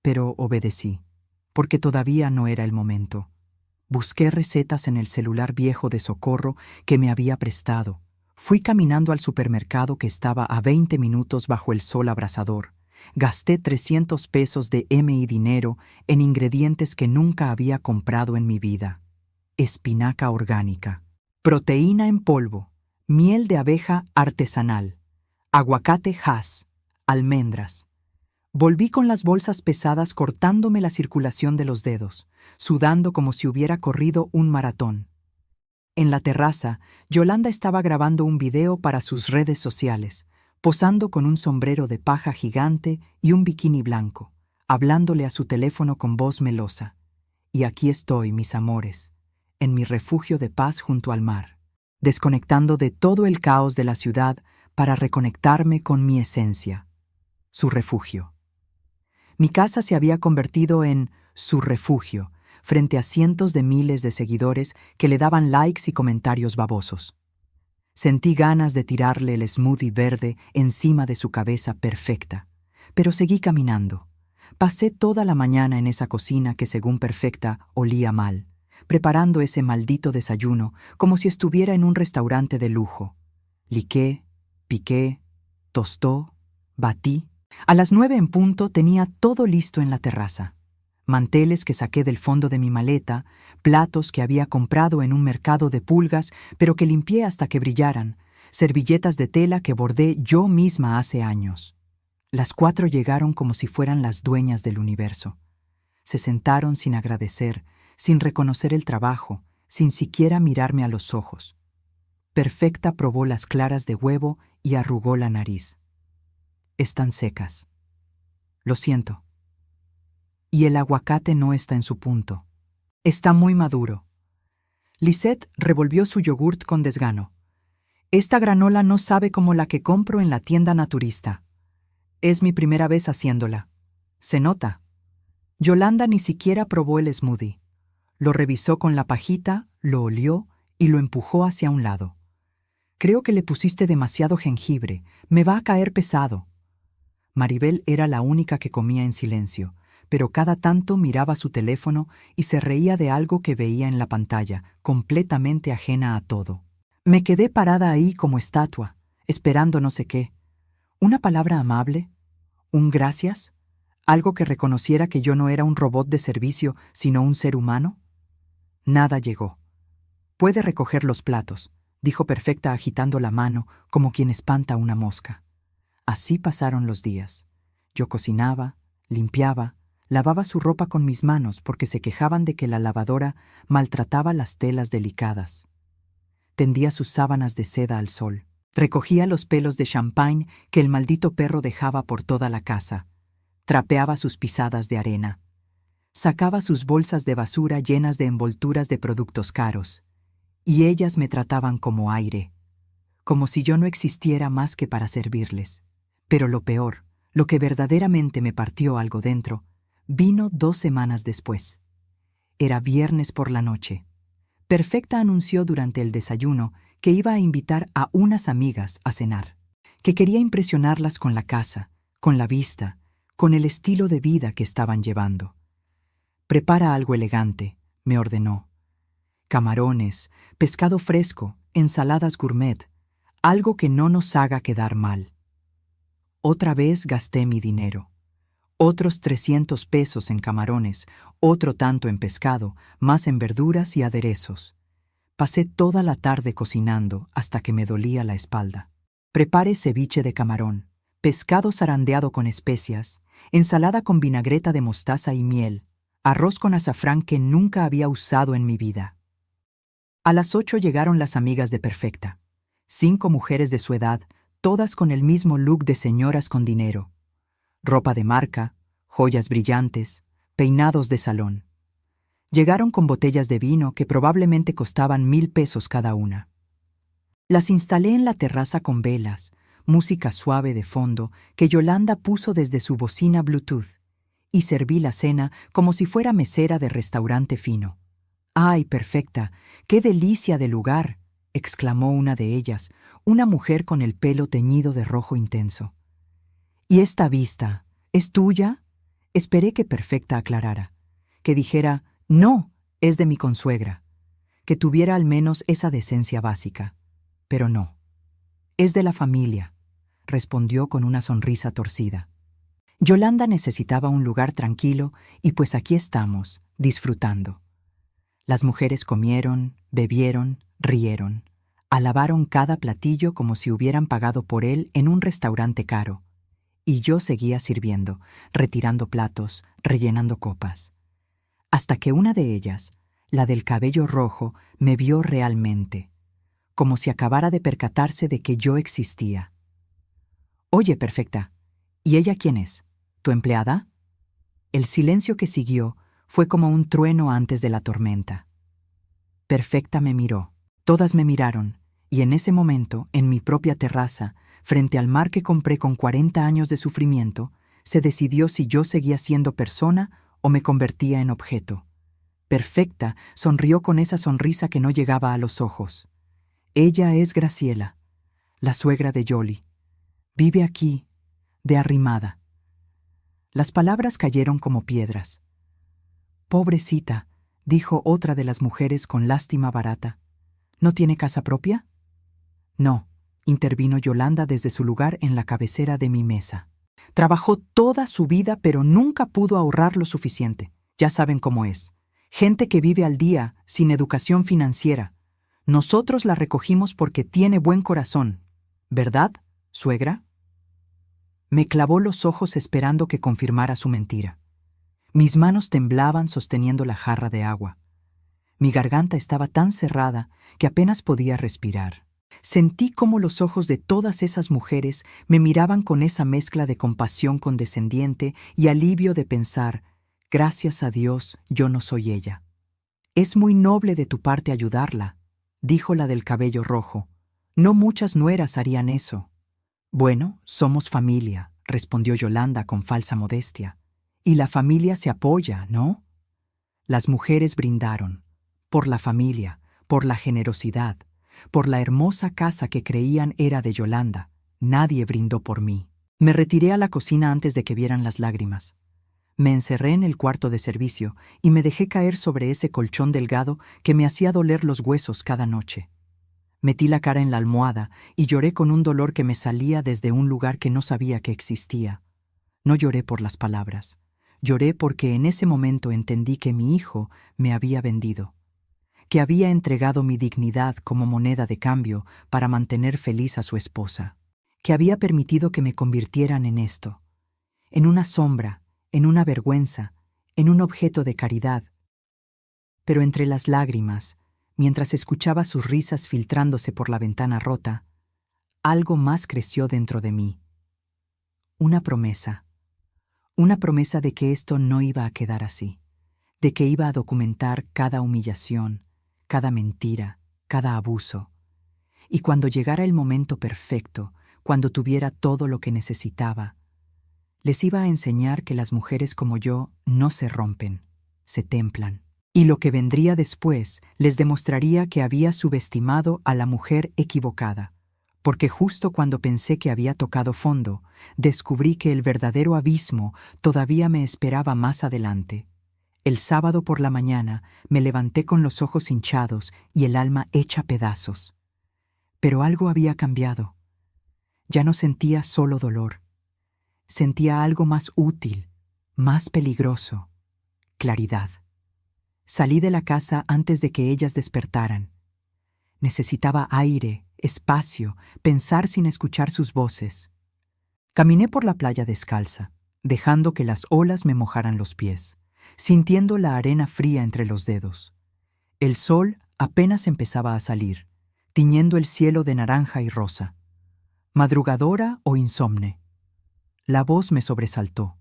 Pero obedecí, porque todavía no era el momento. Busqué recetas en el celular viejo de Socorro que me había prestado. Fui caminando al supermercado que estaba a 20 minutos bajo el sol abrasador. Gasté 300 pesos de mi dinero en ingredientes que nunca había comprado en mi vida. Espinaca orgánica, proteína en polvo, miel de abeja artesanal, aguacate Hass, almendras. Volví con las bolsas pesadas cortándome la circulación de los dedos, sudando como si hubiera corrido un maratón. En la terraza, Yolanda estaba grabando un video para sus redes sociales, posando con un sombrero de paja gigante y un bikini blanco, hablándole a su teléfono con voz melosa. Y aquí estoy, mis amores, en mi refugio de paz junto al mar, desconectando de todo el caos de la ciudad para reconectarme con mi esencia, su refugio. Mi casa se había convertido en su refugio, frente a cientos de miles de seguidores que le daban likes y comentarios babosos. Sentí ganas de tirarle el smoothie verde encima de su cabeza perfecta, pero seguí caminando. Pasé toda la mañana en esa cocina que, según Perfecta, olía mal, preparando ese maldito desayuno como si estuviera en un restaurante de lujo. Liqué, piqué, tostó, batí. A las 9 en punto tenía todo listo en la terraza. Manteles que saqué del fondo de mi maleta, platos que había comprado en un mercado de pulgas, pero que limpié hasta que brillaran, servilletas de tela que bordé yo misma hace años. Las 4 llegaron como si fueran las dueñas del universo. Se sentaron sin agradecer, sin reconocer el trabajo, sin siquiera mirarme a los ojos. Perfecta probó las claras de huevo y arrugó la nariz. Están secas. Lo siento. Y el aguacate no está en su punto. Está muy maduro. Lisette revolvió su yogurt con desgano. Esta granola no sabe como la que compro en la tienda naturista. Es mi primera vez haciéndola. Se nota. Yolanda ni siquiera probó el smoothie. Lo revisó con la pajita, lo olió y lo empujó hacia un lado. Creo que le pusiste demasiado jengibre. Me va a caer pesado. Maribel era la única que comía en silencio, pero cada tanto miraba su teléfono y se reía de algo que veía en la pantalla, completamente ajena a todo. Me quedé parada ahí como estatua, esperando no sé qué. ¿Una palabra amable? ¿Un gracias? ¿Algo que reconociera que yo no era un robot de servicio, sino un ser humano? Nada llegó. Puede recoger los platos, dijo Perfecta agitando la mano como quien espanta una mosca. Así pasaron los días. Yo cocinaba, limpiaba, lavaba su ropa con mis manos porque se quejaban de que la lavadora maltrataba las telas delicadas. Tendía sus sábanas de seda al sol. Recogía los pelos de champagne que el maldito perro dejaba por toda la casa. Trapeaba sus pisadas de arena. Sacaba sus bolsas de basura llenas de envolturas de productos caros. Y ellas me trataban como aire, como si yo no existiera más que para servirles. Pero lo peor, lo que verdaderamente me partió algo dentro, vino 2 semanas después. Era viernes por la noche. Perfecta anunció durante el desayuno que iba a invitar a unas amigas a cenar, que quería impresionarlas con la casa, con la vista, con el estilo de vida que estaban llevando. «Prepara algo elegante», me ordenó. Camarones, pescado fresco, ensaladas gourmet, algo que no nos haga quedar mal. Otra vez gasté mi dinero. Otros 300 pesos en camarones, otro tanto en pescado, más en verduras y aderezos. Pasé toda la tarde cocinando hasta que me dolía la espalda. Prepare ceviche de camarón, pescado zarandeado con especias, ensalada con vinagreta de mostaza y miel, arroz con azafrán que nunca había usado en mi vida. A las 8 llegaron las amigas de Perfecta. 5 mujeres de su edad, todas con el mismo look de señoras con dinero. Ropa de marca, joyas brillantes, peinados de salón. Llegaron con botellas de vino que probablemente costaban 1000 pesos cada una. Las instalé en la terraza con velas, música suave de fondo que Yolanda puso desde su bocina Bluetooth, y serví la cena como si fuera mesera de restaurante fino. «¡Ay, Perfecta! ¡Qué delicia de lugar!», exclamó una de ellas, una mujer con el pelo teñido de rojo intenso. «¿Y esta vista? ¿Es tuya?». Esperé que Perfecta aclarara, que dijera, «No, es de mi consuegra», que tuviera al menos esa decencia básica. Pero no. «Es de la familia», respondió con una sonrisa torcida. Yolanda necesitaba un lugar tranquilo y pues aquí estamos, disfrutando. Las mujeres comieron, bebieron, rieron, alabaron cada platillo como si hubieran pagado por él en un restaurante caro. Y yo seguía sirviendo, retirando platos, rellenando copas. Hasta que una de ellas, la del cabello rojo, me vio realmente, como si acabara de percatarse de que yo existía. «Oye, Perfecta, ¿y ella quién es? ¿Tu empleada?». El silencio que siguió fue como un trueno antes de la tormenta. Perfecta me miró, todas me miraron, y en ese momento, en mi propia terraza, frente al mar que compré con 40 años de sufrimiento, se decidió si yo seguía siendo persona o me convertía en objeto. Perfecta sonrió con esa sonrisa que no llegaba a los ojos. «Ella es Graciela, la suegra de Yoli. Vive aquí, de arrimada». Las palabras cayeron como piedras. «Pobrecita», dijo otra de las mujeres con lástima barata. «¿No tiene casa propia?». «No», intervino Yolanda desde su lugar en la cabecera de mi mesa. «Trabajó toda su vida, pero nunca pudo ahorrar lo suficiente. Ya saben cómo es. Gente que vive al día, sin educación financiera. Nosotros la recogimos porque tiene buen corazón. ¿Verdad, suegra?». Me clavó los ojos esperando que confirmara su mentira. Mis manos temblaban sosteniendo la jarra de agua. Mi garganta estaba tan cerrada que apenas podía respirar. Sentí cómo los ojos de todas esas mujeres me miraban con esa mezcla de compasión condescendiente y alivio de pensar, «Gracias a Dios, yo no soy ella». «Es muy noble de tu parte ayudarla», dijo la del cabello rojo. «No muchas nueras harían eso». «Bueno, somos familia», respondió Yolanda con falsa modestia. «Y la familia se apoya, ¿no?». Las mujeres brindaron, por la familia, por la generosidad, por la hermosa casa que creían era de Yolanda. Nadie brindó por mí. Me retiré a la cocina antes de que vieran las lágrimas. Me encerré en el cuarto de servicio y me dejé caer sobre ese colchón delgado que me hacía doler los huesos cada noche. Metí la cara en la almohada y lloré con un dolor que me salía desde un lugar que no sabía que existía. No lloré por las palabras. Lloré porque en ese momento entendí que mi hijo me había vendido, que había entregado mi dignidad como moneda de cambio para mantener feliz a su esposa, que había permitido que me convirtieran en esto, en una sombra, en una vergüenza, en un objeto de caridad. Pero entre las lágrimas, mientras escuchaba sus risas filtrándose por la ventana rota, algo más creció dentro de mí. Una promesa de que esto no iba a quedar así, de que iba a documentar cada humillación, cada mentira, cada abuso. Y cuando llegara el momento perfecto, cuando tuviera todo lo que necesitaba, les iba a enseñar que las mujeres como yo no se rompen, se templan. Y lo que vendría después les demostraría que había subestimado a la mujer equivocada, porque justo cuando pensé que había tocado fondo, descubrí que el verdadero abismo todavía me esperaba más adelante. El sábado por la mañana me levanté con los ojos hinchados y el alma hecha pedazos. Pero algo había cambiado. Ya no sentía solo dolor. Sentía algo más útil, más peligroso: claridad. Salí de la casa antes de que ellas despertaran. Necesitaba aire, espacio, pensar sin escuchar sus voces. Caminé por la playa descalza, dejando que las olas me mojaran los pies, sintiendo la arena fría entre los dedos. El sol apenas empezaba a salir, tiñendo el cielo de naranja y rosa. ¿Madrugadora o insomne? La voz me sobresaltó.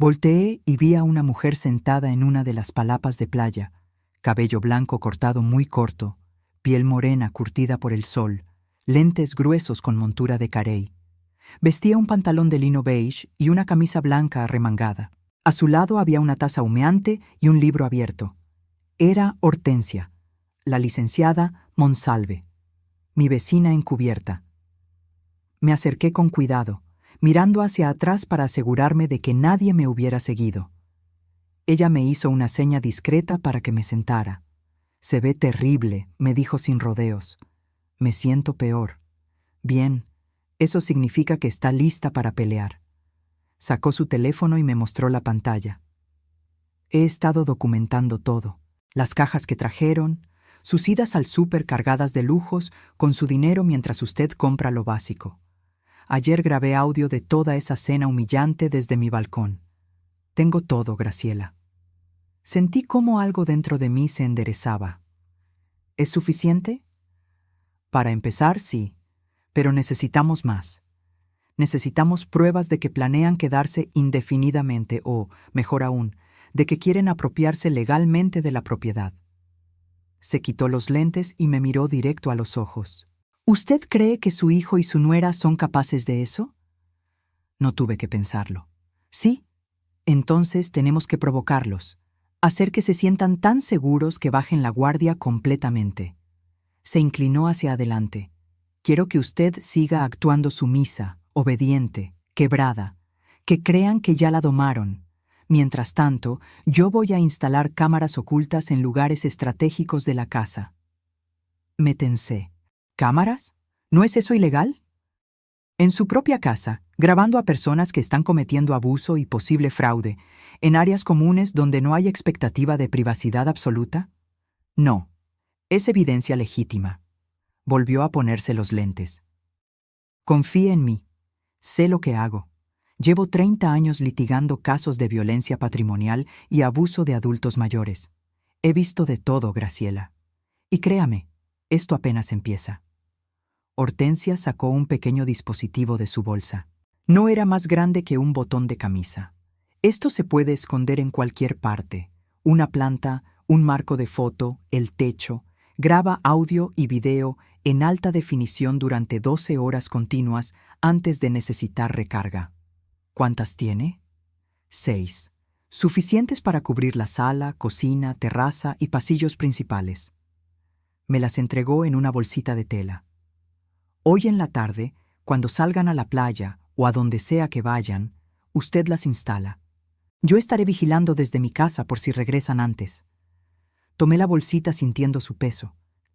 Volteé y vi a una mujer sentada en una de las palapas de playa, cabello blanco cortado muy corto, piel morena curtida por el sol, lentes gruesos con montura de carey. Vestía un pantalón de lino beige y una camisa blanca arremangada. A su lado había una taza humeante y un libro abierto. Era Hortensia, la licenciada Monsalve, mi vecina encubierta. Me acerqué con cuidado, mirando hacia atrás para asegurarme de que nadie me hubiera seguido. Ella me hizo una seña discreta para que me sentara. «Se ve terrible», me dijo sin rodeos. «Me siento peor». «Bien, eso significa que está lista para pelear». Sacó su teléfono y me mostró la pantalla. He estado documentando todo: las cajas que trajeron, sus idas al súper cargadas de lujos con su dinero mientras usted compra lo básico. Ayer grabé audio de toda esa cena humillante desde mi balcón. Tengo todo, Graciela. Sentí cómo algo dentro de mí se enderezaba. ¿Es suficiente? Para empezar, sí, pero necesitamos más. Necesitamos pruebas de que planean quedarse indefinidamente o, mejor aún, de que quieren apropiarse legalmente de la propiedad. Se quitó los lentes y me miró directo a los ojos. ¿Usted cree que su hijo y su nuera son capaces de eso? No tuve que pensarlo. Sí, entonces tenemos que provocarlos, hacer que se sientan tan seguros que bajen la guardia completamente. Se inclinó hacia adelante. Quiero que usted siga actuando sumisa, obediente, quebrada, que crean que ya la domaron. Mientras tanto, yo voy a instalar cámaras ocultas en lugares estratégicos de la casa. Me tensé. ¿Cámaras? ¿No es eso ilegal? En su propia casa, grabando a personas que están cometiendo abuso y posible fraude, en áreas comunes donde no hay expectativa de privacidad absoluta. No, es evidencia legítima. Volvió a ponerse los lentes. Confíe en mí. Sé lo que hago. Llevo 30 años litigando casos de violencia patrimonial y abuso de adultos mayores. He visto de todo, Graciela. Y créame, esto apenas empieza. Hortensia sacó un pequeño dispositivo de su bolsa. No era más grande que un botón de camisa. Esto se puede esconder en cualquier parte. Una planta, un marco de foto, el techo. Graba audio y video en alta definición durante 12 horas continuas antes de necesitar recarga. ¿Cuántas tiene? 6. Suficientes para cubrir la sala, cocina, terraza y pasillos principales. Me las entregó en una bolsita de tela. Hoy en la tarde, cuando salgan a la playa o a donde sea que vayan, usted las instala. Yo estaré vigilando desde mi casa por si regresan antes. Tomé la bolsita sintiendo su peso.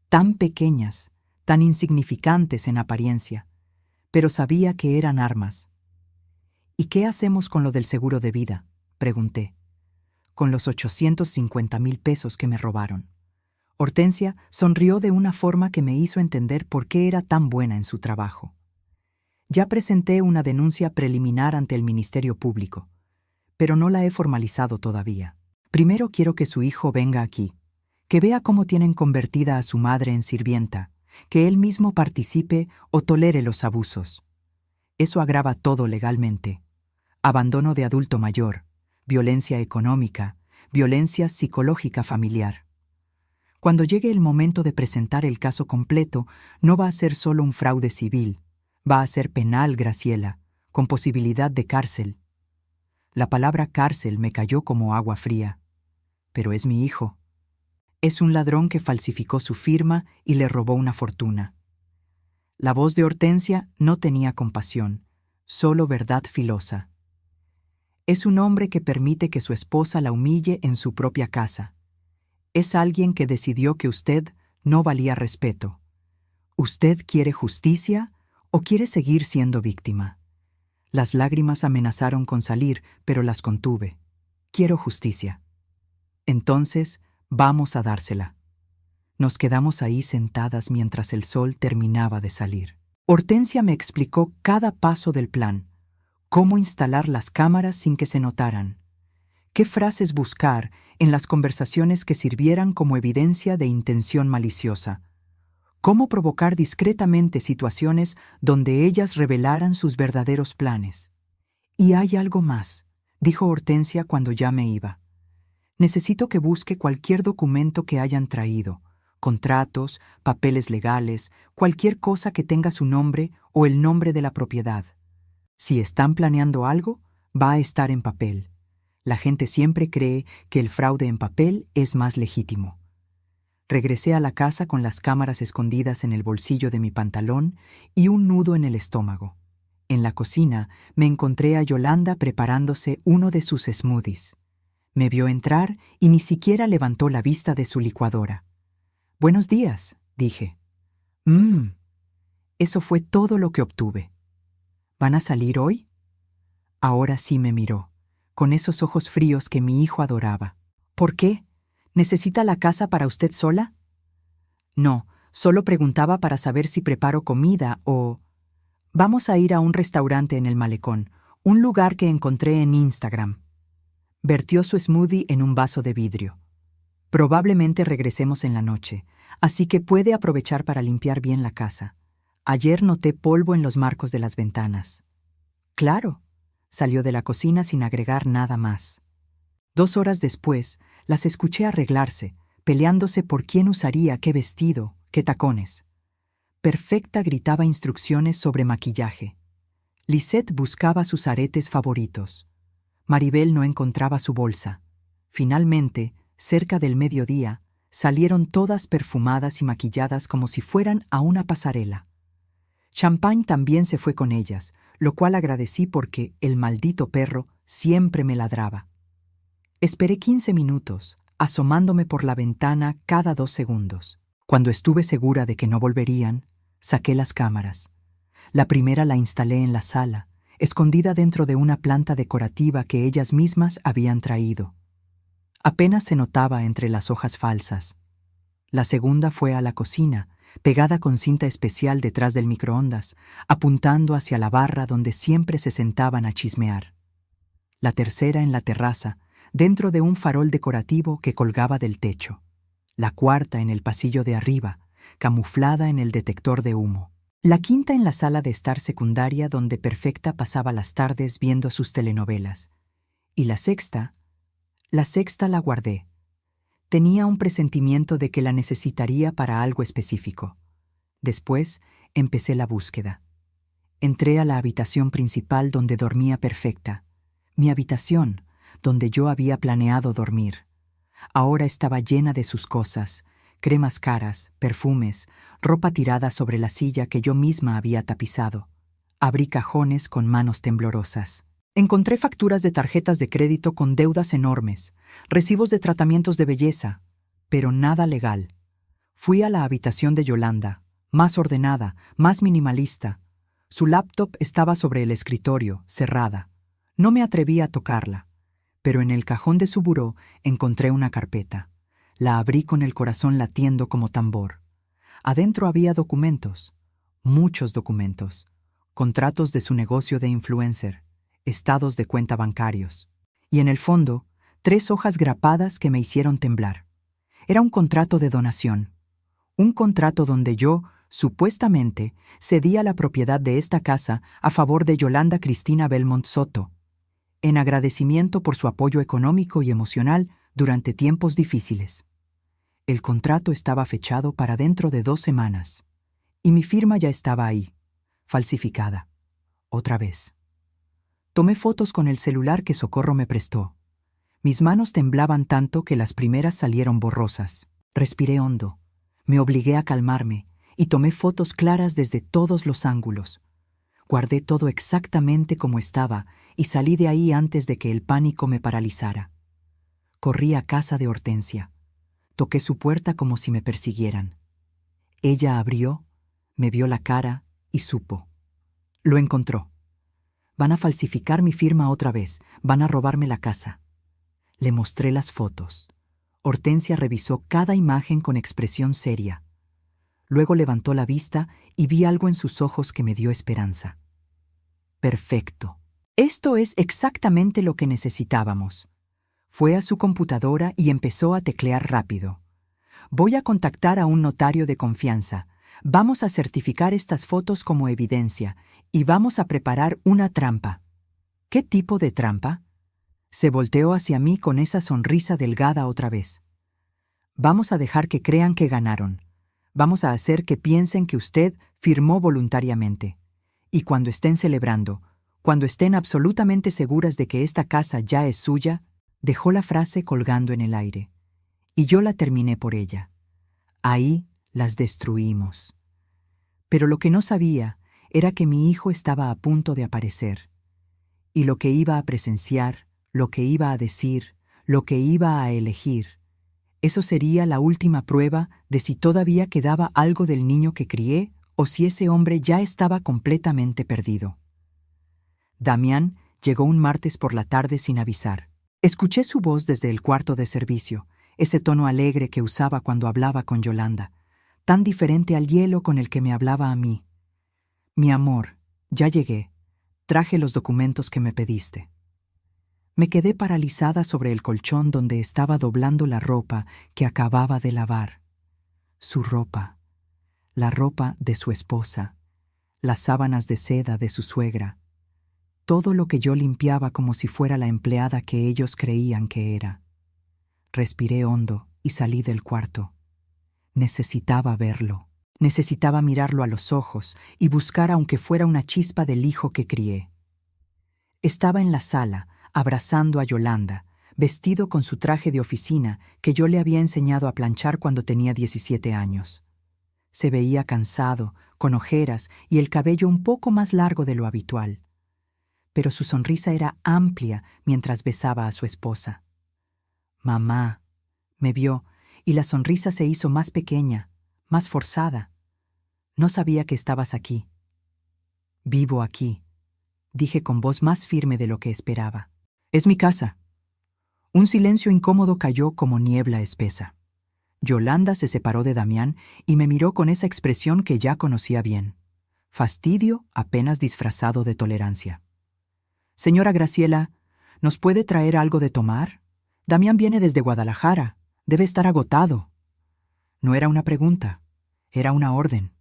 Tan pequeñas, tan insignificantes en apariencia, pero sabía que eran armas. ¿Y qué hacemos con lo del seguro de vida?, pregunté. Con los 850,000 pesos que me robaron. Hortensia sonrió de una forma que me hizo entender por qué era tan buena en su trabajo. Ya presenté una denuncia preliminar ante el Ministerio Público, pero no la he formalizado todavía. Primero quiero que su hijo venga aquí, que vea cómo tienen convertida a su madre en sirvienta, que él mismo participe o tolere los abusos. Eso agrava todo legalmente. Abandono de adulto mayor, violencia económica, violencia psicológica familiar. Cuando llegue el momento de presentar el caso completo, no va a ser solo un fraude civil, va a ser penal, Graciela, con posibilidad de cárcel. La palabra cárcel me cayó como agua fría. Pero es mi hijo, Es un ladrón que falsificó su firma y le robó una fortuna. La voz de Hortensia no tenía compasión, solo verdad filosa. Es un hombre que permite que su esposa la humille en su propia casa. Es alguien que decidió que usted no valía respeto. ¿Usted quiere justicia o quiere seguir siendo víctima? Las lágrimas amenazaron con salir, pero las contuve. Quiero justicia. Entonces, vamos a dársela. Nos quedamos ahí sentadas mientras el sol terminaba de salir. Hortensia me explicó cada paso del plan, cómo instalar las cámaras sin que se notaran, qué frases buscar en las conversaciones que sirvieran como evidencia de intención maliciosa, cómo provocar discretamente situaciones donde ellas revelaran sus verdaderos planes. Y hay algo más, dijo Hortensia cuando ya me iba. Necesito que busque cualquier documento que hayan traído, contratos, papeles legales, cualquier cosa que tenga su nombre o el nombre de la propiedad. Si están planeando algo, va a estar en papel. La gente siempre cree que el fraude en papel es más legítimo. Regresé a la casa con las cámaras escondidas en el bolsillo de mi pantalón y un nudo en el estómago. En la cocina me encontré a Yolanda preparándose uno de sus smoothies. Me vio entrar y ni siquiera levantó la vista de su licuadora. «Buenos días», dije. Eso fue todo lo que obtuve. ¿Van a salir hoy? Ahora sí me miró, con esos ojos fríos que mi hijo adoraba. ¿Por qué? ¿Necesita la casa para usted sola? No, solo preguntaba para saber si preparo comida o... Vamos a ir a un restaurante en el malecón, un lugar que encontré en Instagram. Vertió su smoothie en un vaso de vidrio. Probablemente regresemos en la noche, así que puede aprovechar para limpiar bien la casa. Ayer noté polvo en los marcos de las ventanas. Claro, salió de la cocina sin agregar nada más. 2 horas después, las escuché arreglarse, peleándose por quién usaría qué vestido, qué tacones. Perfecta gritaba instrucciones sobre maquillaje. Lisette buscaba sus aretes favoritos. Maribel no encontraba su bolsa. Finalmente, cerca del mediodía, salieron todas perfumadas y maquilladas como si fueran a una pasarela. Champagne también se fue con ellas, lo cual agradecí porque el maldito perro siempre me ladraba. Esperé 15 minutos, asomándome por la ventana cada 2 segundos. Cuando estuve segura de que no volverían, saqué las cámaras. La primera la instalé en la sala, escondida dentro de una planta decorativa que ellas mismas habían traído. Apenas se notaba entre las hojas falsas. La segunda fue a la cocina, pegada con cinta especial detrás del microondas, apuntando hacia la barra donde siempre se sentaban a chismear. La tercera en la terraza, dentro de un farol decorativo que colgaba del techo. La cuarta en el pasillo de arriba, camuflada en el detector de humo. La quinta en la sala de estar secundaria donde Perfecta pasaba las tardes viendo sus telenovelas. Y la sexta la guardé. Tenía un presentimiento de que la necesitaría para algo específico. Después empecé la búsqueda. Entré a la habitación principal donde dormía Perfecta. Mi habitación, donde yo había planeado dormir. Ahora estaba llena de sus cosas, cremas caras, perfumes, ropa tirada sobre la silla que yo misma había tapizado. Abrí cajones con manos temblorosas. Encontré facturas de tarjetas de crédito con deudas enormes, recibos de tratamientos de belleza, pero nada legal. Fui a la habitación de Yolanda, más ordenada, más minimalista. Su laptop estaba sobre el escritorio, cerrada. No me atreví a tocarla, pero en el cajón de su buró encontré una carpeta. La abrí con el corazón latiendo como tambor. Adentro había documentos, muchos documentos, contratos de su negocio de influencer, estados de cuenta bancarios. Y en el fondo, 3 hojas grapadas que me hicieron temblar. Era un contrato de donación. Un contrato donde yo, supuestamente, cedía la propiedad de esta casa a favor de Yolanda Cristina Belmont Soto, en agradecimiento por su apoyo económico y emocional durante tiempos difíciles. El contrato estaba fechado para dentro de 2 semanas, y mi firma ya estaba ahí, falsificada, otra vez. Tomé fotos con el celular que Socorro me prestó. Mis manos temblaban tanto que las primeras salieron borrosas. Respiré hondo, me obligué a calmarme y tomé fotos claras desde todos los ángulos. Guardé todo exactamente como estaba y salí de ahí antes de que el pánico me paralizara. Corrí a casa de Hortensia. Toqué su puerta como si me persiguieran. Ella abrió, me vio la cara y supo. Lo encontró. Van a falsificar mi firma otra vez, van a robarme la casa. Le mostré las fotos. Hortensia revisó cada imagen con expresión seria. Luego levantó la vista y vi algo en sus ojos que me dio esperanza. Perfecto. Esto es exactamente lo que necesitábamos. Fue a su computadora y empezó a teclear rápido. Voy a contactar a un notario de confianza. Vamos a certificar estas fotos como evidencia y vamos a preparar una trampa. ¿Qué tipo de trampa? Se volteó hacia mí con esa sonrisa delgada otra vez. Vamos a dejar que crean que ganaron. Vamos a hacer que piensen que usted firmó voluntariamente. Y cuando estén celebrando, cuando estén absolutamente seguras de que esta casa ya es suya, dejó la frase colgando en el aire. Y yo la terminé por ella. Ahí las destruimos. Pero lo que no sabía era que mi hijo estaba a punto de aparecer. Y lo que iba a presenciar, lo que iba a decir, lo que iba a elegir, eso sería la última prueba de si todavía quedaba algo del niño que crié o si ese hombre ya estaba completamente perdido. Damián llegó un martes por la tarde sin avisar. Escuché su voz desde el cuarto de servicio, ese tono alegre que usaba cuando hablaba con Yolanda, tan diferente al hielo con el que me hablaba a mí. Mi amor, ya llegué. Traje los documentos que me pediste. Me quedé paralizada sobre el colchón donde estaba doblando la ropa que acababa de lavar. Su ropa, la ropa de su esposa, las sábanas de seda de su suegra, todo lo que yo limpiaba como si fuera la empleada que ellos creían que era. Respiré hondo y salí del cuarto. Necesitaba verlo. Necesitaba mirarlo a los ojos y buscar aunque fuera una chispa del hijo que crié. Estaba en la sala, abrazando a Yolanda, vestido con su traje de oficina que yo le había enseñado a planchar cuando tenía 17 años. Se veía cansado, con ojeras y el cabello un poco más largo de lo habitual. Pero su sonrisa era amplia mientras besaba a su esposa. Mamá, me vio, y la sonrisa se hizo más pequeña, más forzada. No sabía que estabas aquí. Vivo aquí, dije con voz más firme de lo que esperaba. Es mi casa. Un silencio incómodo cayó como niebla espesa. Yolanda se separó de Damián y me miró con esa expresión que ya conocía bien. Fastidio apenas disfrazado de tolerancia. Señora Graciela, ¿nos puede traer algo de tomar? Damián viene desde Guadalajara. Debe estar agotado. No era una pregunta, era una orden.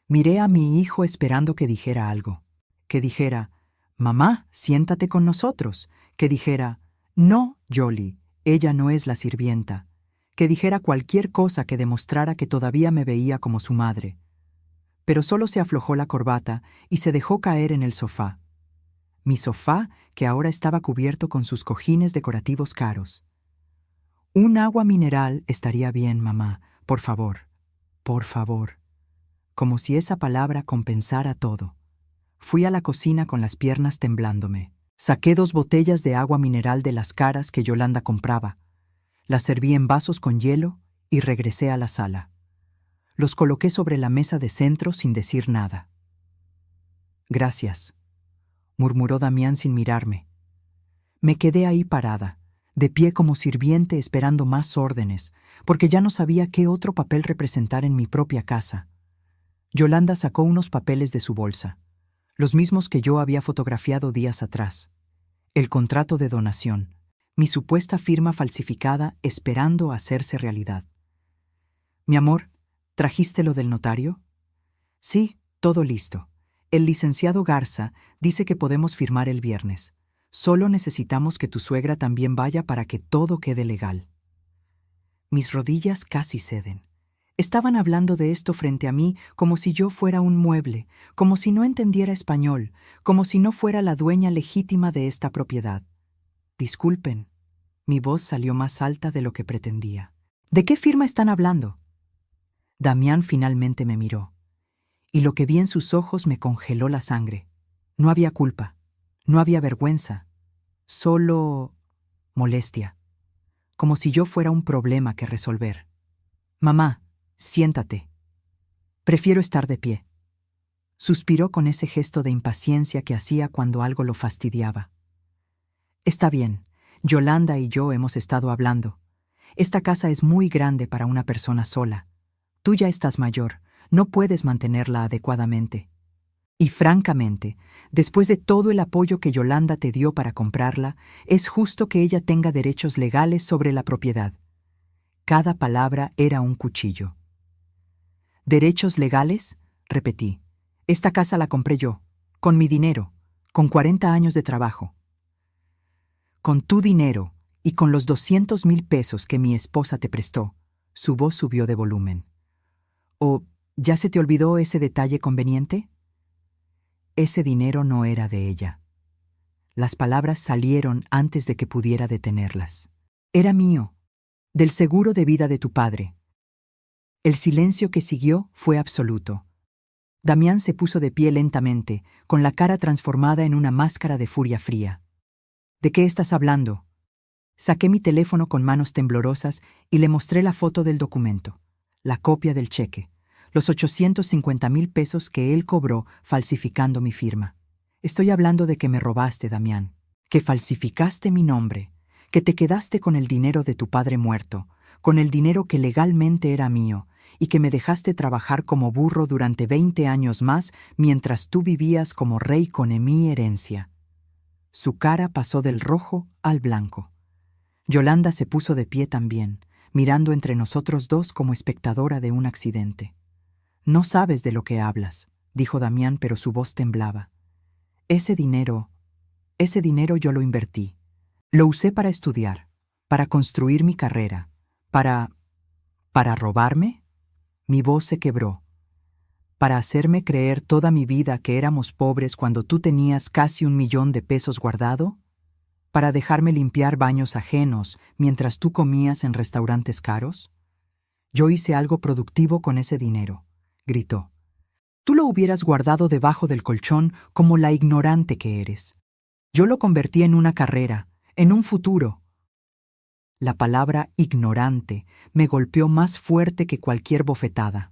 Miré a mi hijo esperando que dijera algo. Que dijera, mamá, siéntate con nosotros. Que dijera, no, Jolie, ella no es la sirvienta. Que dijera cualquier cosa que demostrara que todavía me veía como su madre. Pero solo se aflojó la corbata y se dejó caer en el sofá. Mi sofá, que ahora estaba cubierto con sus cojines decorativos caros. Un agua mineral estaría bien, mamá, por favor, por favor. Como si esa palabra compensara todo. Fui a la cocina con las piernas temblándome. Saqué 2 botellas de agua mineral de las caras que Yolanda compraba. Las serví en vasos con hielo y regresé a la sala. Los coloqué sobre la mesa de centro sin decir nada. Gracias, murmuró Damián sin mirarme. Me quedé ahí parada, de pie como sirviente esperando más órdenes, porque ya no sabía qué otro papel representar en mi propia casa. Yolanda sacó unos papeles de su bolsa, los mismos que yo había fotografiado días atrás. El contrato de donación, mi supuesta firma falsificada esperando hacerse realidad. Mi amor, ¿trajiste lo del notario? Sí, todo listo. El licenciado Garza dice que podemos firmar el viernes. Solo necesitamos que tu suegra también vaya para que todo quede legal. Mis rodillas casi ceden. Estaban hablando de esto frente a mí como si yo fuera un mueble, como si no entendiera español, como si no fuera la dueña legítima de esta propiedad. Disculpen, mi voz salió más alta de lo que pretendía. ¿De qué firma están hablando? Damián finalmente me miró, y lo que vi en sus ojos me congeló la sangre. No había culpa, no había vergüenza, solo molestia, como si yo fuera un problema que resolver. Mamá, siéntate. Prefiero estar de pie. Suspiró con ese gesto de impaciencia que hacía cuando algo lo fastidiaba. Está bien, Yolanda y yo hemos estado hablando. Esta casa es muy grande para una persona sola. Tú ya estás mayor, no puedes mantenerla adecuadamente. Y francamente, después de todo el apoyo que Yolanda te dio para comprarla, es justo que ella tenga derechos legales sobre la propiedad. Cada palabra era un cuchillo. ¿Derechos legales? Repetí. Esta casa la compré yo, con mi dinero, con 40 años de trabajo. Con tu dinero y con los 200,000 pesos que mi esposa te prestó. Su voz subió de volumen. ¿O ya se te olvidó ese detalle conveniente? Ese dinero no era de ella. Las palabras salieron antes de que pudiera detenerlas. Era mío, del seguro de vida de tu padre. El silencio que siguió fue absoluto. Damián se puso de pie lentamente, con la cara transformada en una máscara de furia fría. ¿De qué estás hablando? Saqué mi teléfono con manos temblorosas y le mostré la foto del documento, la copia del cheque, los 850,000 pesos que él cobró falsificando mi firma. Estoy hablando de que me robaste, Damián, que falsificaste mi nombre, que te quedaste con el dinero de tu padre muerto, con el dinero que legalmente era mío, y que me dejaste trabajar como burro durante 20 años más mientras tú vivías como rey con mi herencia. Su cara pasó del rojo al blanco. Yolanda se puso de pie también, mirando entre nosotros dos como espectadora de un accidente. No sabes de lo que hablas, dijo Damián, pero su voz temblaba. Ese dinero yo lo invertí. Lo usé para estudiar, para construir mi carrera, ¿para robarme? Mi voz se quebró. ¿Para hacerme creer toda mi vida que éramos pobres cuando tú tenías casi 1,000,000 de pesos guardado? ¿Para dejarme limpiar baños ajenos mientras tú comías en restaurantes caros? Yo hice algo productivo con ese dinero, gritó. Tú lo hubieras guardado debajo del colchón como la ignorante que eres. Yo lo convertí en una carrera, en un futuro. La palabra ignorante me golpeó más fuerte que cualquier bofetada.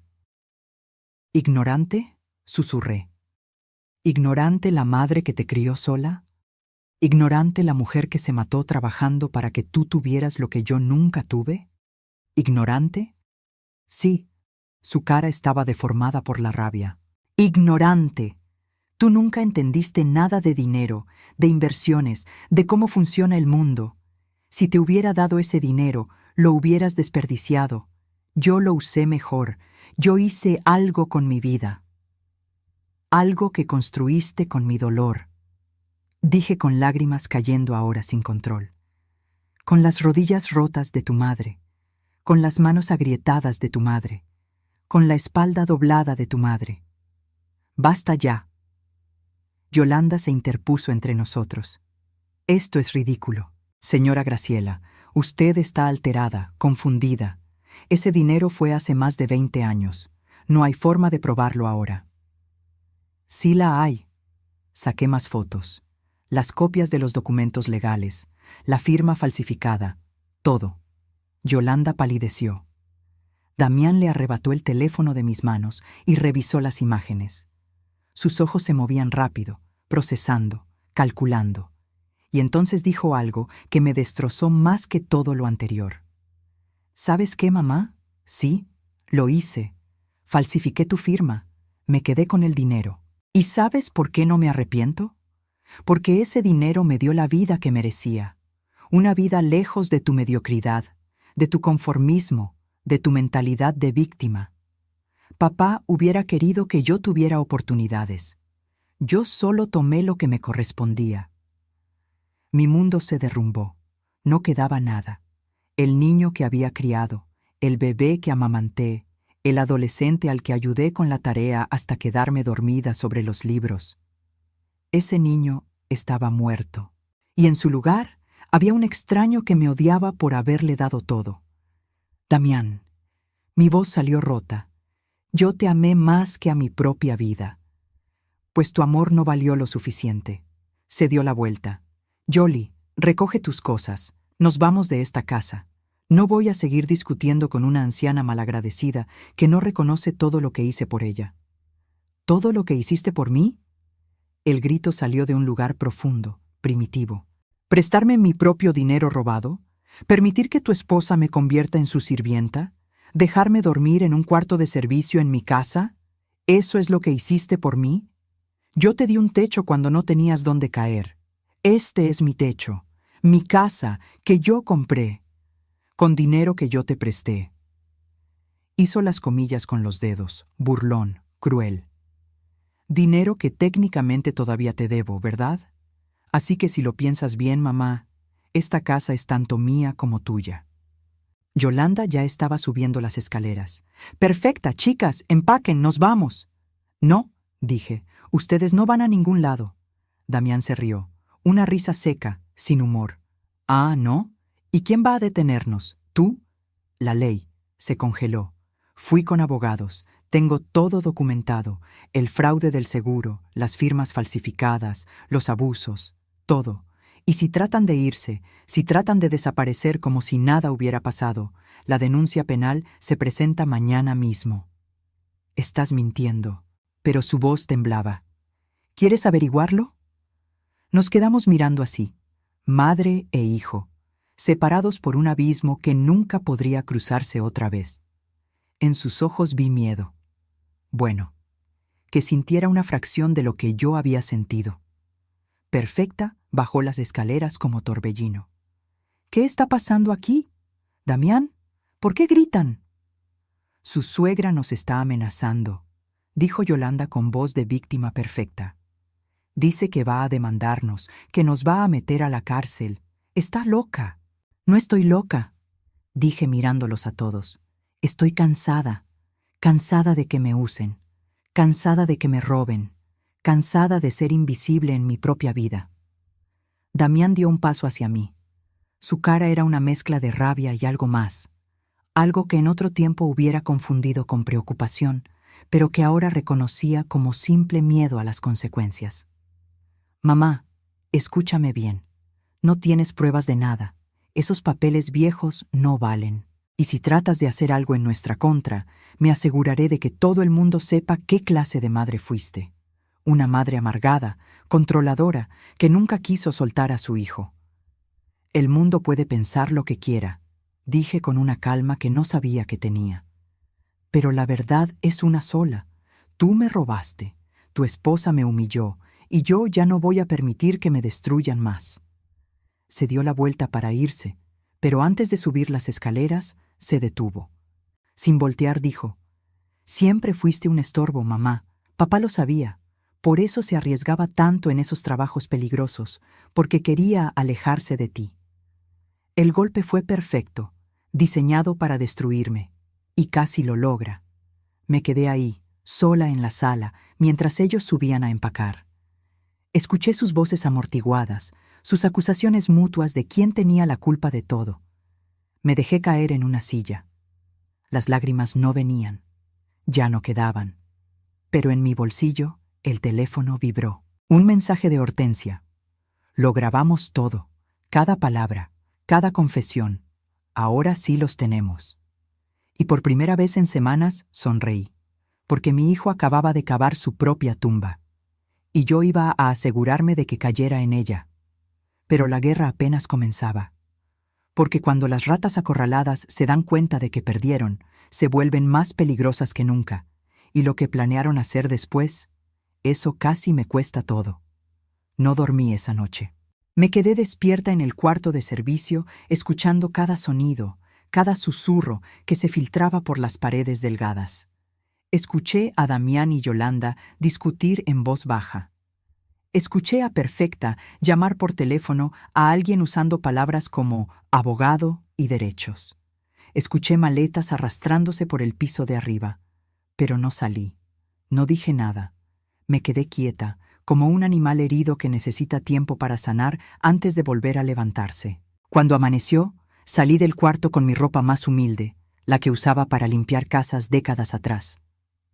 ¿Ignorante? Susurré. ¿Ignorante la madre que te crió sola? ¿Ignorante la mujer que se mató trabajando para que tú tuvieras lo que yo nunca tuve? ¿Ignorante? Sí, su cara estaba deformada por la rabia. ¡Ignorante! Tú nunca entendiste nada de dinero, de inversiones, de cómo funciona el mundo. Si te hubiera dado ese dinero, lo hubieras desperdiciado. Yo lo usé mejor. Yo hice algo con mi vida. Algo que construiste con mi dolor. Dije con lágrimas cayendo ahora sin control. Con las rodillas rotas de tu madre. Con las manos agrietadas de tu madre. Con la espalda doblada de tu madre. Basta ya. Yolanda se interpuso entre nosotros. Esto es ridículo. Señora Graciela, usted está alterada, confundida. Ese dinero fue hace más de 20 años. No hay forma de probarlo ahora. Sí la hay. Saqué más fotos. Las copias de los documentos legales, la firma falsificada, todo. Yolanda palideció. Damián le arrebató el teléfono de mis manos y revisó las imágenes. Sus ojos se movían rápido, procesando, calculando. Y entonces dijo algo que me destrozó más que todo lo anterior. ¿Sabes qué, mamá? Sí, lo hice. Falsifiqué tu firma. Me quedé con el dinero. ¿Y sabes por qué no me arrepiento? Porque ese dinero me dio la vida que merecía. Una vida lejos de tu mediocridad, de tu conformismo, de tu mentalidad de víctima. Papá hubiera querido que yo tuviera oportunidades. Yo solo tomé lo que me correspondía. Mi mundo se derrumbó. No quedaba nada. El niño que había criado, el bebé que amamanté, el adolescente al que ayudé con la tarea hasta quedarme dormida sobre los libros. Ese niño estaba muerto, y en su lugar había un extraño que me odiaba por haberle dado todo. Damián, mi voz salió rota. Yo te amé más que a mi propia vida. Pues tu amor no valió lo suficiente. Se dio la vuelta. Yoli, recoge tus cosas. Nos vamos de esta casa. No voy a seguir discutiendo con una anciana malagradecida que no reconoce todo lo que hice por ella. ¿Todo lo que hiciste por mí? El grito salió de un lugar profundo, primitivo. ¿Prestarme mi propio dinero robado? ¿Permitir que tu esposa me convierta en su sirvienta? ¿Dejarme dormir en un cuarto de servicio en mi casa? ¿Eso es lo que hiciste por mí? Yo te di un techo cuando no tenías dónde caer. Este es mi techo, mi casa, que yo compré, con dinero que yo te presté. Hizo las comillas con los dedos, burlón, cruel. Dinero que técnicamente todavía te debo, ¿verdad? Así que si lo piensas bien, mamá, esta casa es tanto mía como tuya. Yolanda ya estaba subiendo las escaleras. Perfecta, chicas, empaquen, nos vamos. No, dije, ustedes no van a ningún lado. Damián se rió, una risa seca, sin humor. Ah, ¿no? ¿Y quién va a detenernos? ¿Tú? La ley. Se congeló. Fui con abogados. Tengo todo documentado. El fraude del seguro, las firmas falsificadas, los abusos, todo. Y si tratan de irse, si tratan de desaparecer como si nada hubiera pasado, la denuncia penal se presenta mañana mismo. Estás mintiendo. Pero su voz temblaba. ¿Quieres averiguarlo? Nos quedamos mirando así, madre e hijo, separados por un abismo que nunca podría cruzarse otra vez. En sus ojos vi miedo. Bueno, que sintiera una fracción de lo que yo había sentido. Perfecta bajó las escaleras como torbellino. ¿Qué está pasando aquí? ¿Damián? ¿Por qué gritan? Su suegra nos está amenazando, dijo Yolanda con voz de víctima perfecta. Dice que va a demandarnos, que nos va a meter a la cárcel. Está loca. No estoy loca, dije mirándolos a todos. Estoy cansada, cansada de que me usen, cansada de que me roben, cansada de ser invisible en mi propia vida. Damián dio un paso hacia mí. Su cara era una mezcla de rabia y algo más, algo que en otro tiempo hubiera confundido con preocupación, pero que ahora reconocía como simple miedo a las consecuencias. Mamá, escúchame bien. No tienes pruebas de nada. Esos papeles viejos no valen. Y si tratas de hacer algo en nuestra contra, me aseguraré de que todo el mundo sepa qué clase de madre fuiste. Una madre amargada, controladora, que nunca quiso soltar a su hijo. El mundo puede pensar lo que quiera, dije con una calma que no sabía que tenía. Pero la verdad es una sola. Tú me robaste, tu esposa me humilló, y yo ya no voy a permitir que me destruyan más. Se dio la vuelta para irse, pero antes de subir las escaleras, se detuvo. Sin voltear dijo, «Siempre fuiste un estorbo, mamá. Papá lo sabía. Por eso se arriesgaba tanto en esos trabajos peligrosos, porque quería alejarse de ti. El golpe fue perfecto, diseñado para destruirme, y casi lo logra. Me quedé ahí, sola en la sala, mientras ellos subían a empacar. Escuché sus voces amortiguadas, sus acusaciones mutuas de quién tenía la culpa de todo. Me dejé caer en una silla. Las lágrimas no venían, ya no quedaban. Pero en mi bolsillo, el teléfono vibró. Un mensaje de Hortensia. Lo grabamos todo, cada palabra, cada confesión. Ahora sí los tenemos. Y por primera vez en semanas sonreí, porque mi hijo acababa de cavar su propia tumba, y yo iba a asegurarme de que cayera en ella. Pero la guerra apenas comenzaba. Porque cuando las ratas acorraladas se dan cuenta de que perdieron, se vuelven más peligrosas que nunca, y lo que planearon hacer después, eso casi me cuesta todo. No dormí esa noche. Me quedé despierta en el cuarto de servicio, escuchando cada sonido, cada susurro que se filtraba por las paredes delgadas. Escuché a Damián y Yolanda discutir en voz baja. Escuché a Perfecta llamar por teléfono a alguien usando palabras como abogado y derechos. Escuché maletas arrastrándose por el piso de arriba, pero no salí. No dije nada. Me quedé quieta, como un animal herido que necesita tiempo para sanar antes de volver a levantarse. Cuando amaneció, salí del cuarto con mi ropa más humilde, la que usaba para limpiar casas décadas atrás.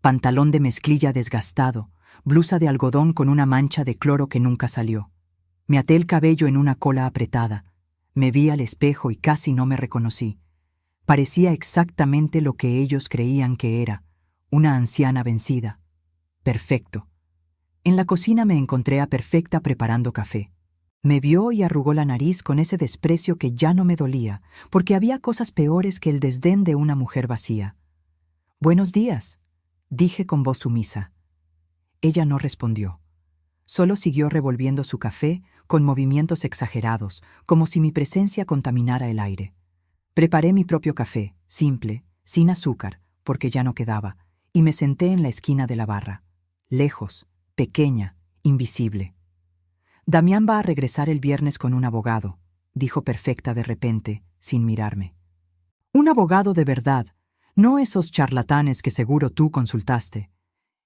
Pantalón de mezclilla desgastado, blusa de algodón con una mancha de cloro que nunca salió. Me até el cabello en una cola apretada. Me vi al espejo y casi no me reconocí. Parecía exactamente lo que ellos creían que era, una anciana vencida. Perfecto. En la cocina me encontré a Perfecta preparando café. Me vio y arrugó la nariz con ese desprecio que ya no me dolía, porque había cosas peores que el desdén de una mujer vacía. «Buenos días», dije con voz sumisa. Ella no respondió. Solo siguió revolviendo su café con movimientos exagerados, como si mi presencia contaminara el aire. Preparé mi propio café, simple, sin azúcar, porque ya no quedaba, y me senté en la esquina de la barra, lejos, pequeña, invisible. «Damián va a regresar el viernes con un abogado», dijo Perfecta de repente, sin mirarme. «Un abogado de verdad, no esos charlatanes que seguro tú consultaste.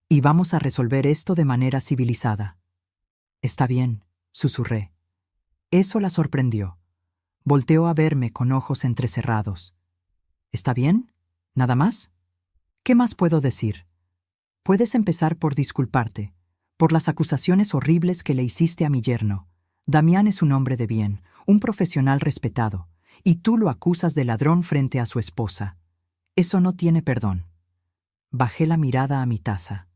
Y vamos a resolver esto de manera civilizada». «Está bien», susurré. Eso la sorprendió. Volteó a verme con ojos entrecerrados. «¿Está bien? ¿Nada más? ¿Qué más puedo decir? Puedes empezar por disculparte, por las acusaciones horribles que le hiciste a mi yerno. Damián es un hombre de bien, un profesional respetado, y tú lo acusas de ladrón frente a su esposa. Eso no tiene perdón». Bajé la mirada a mi taza.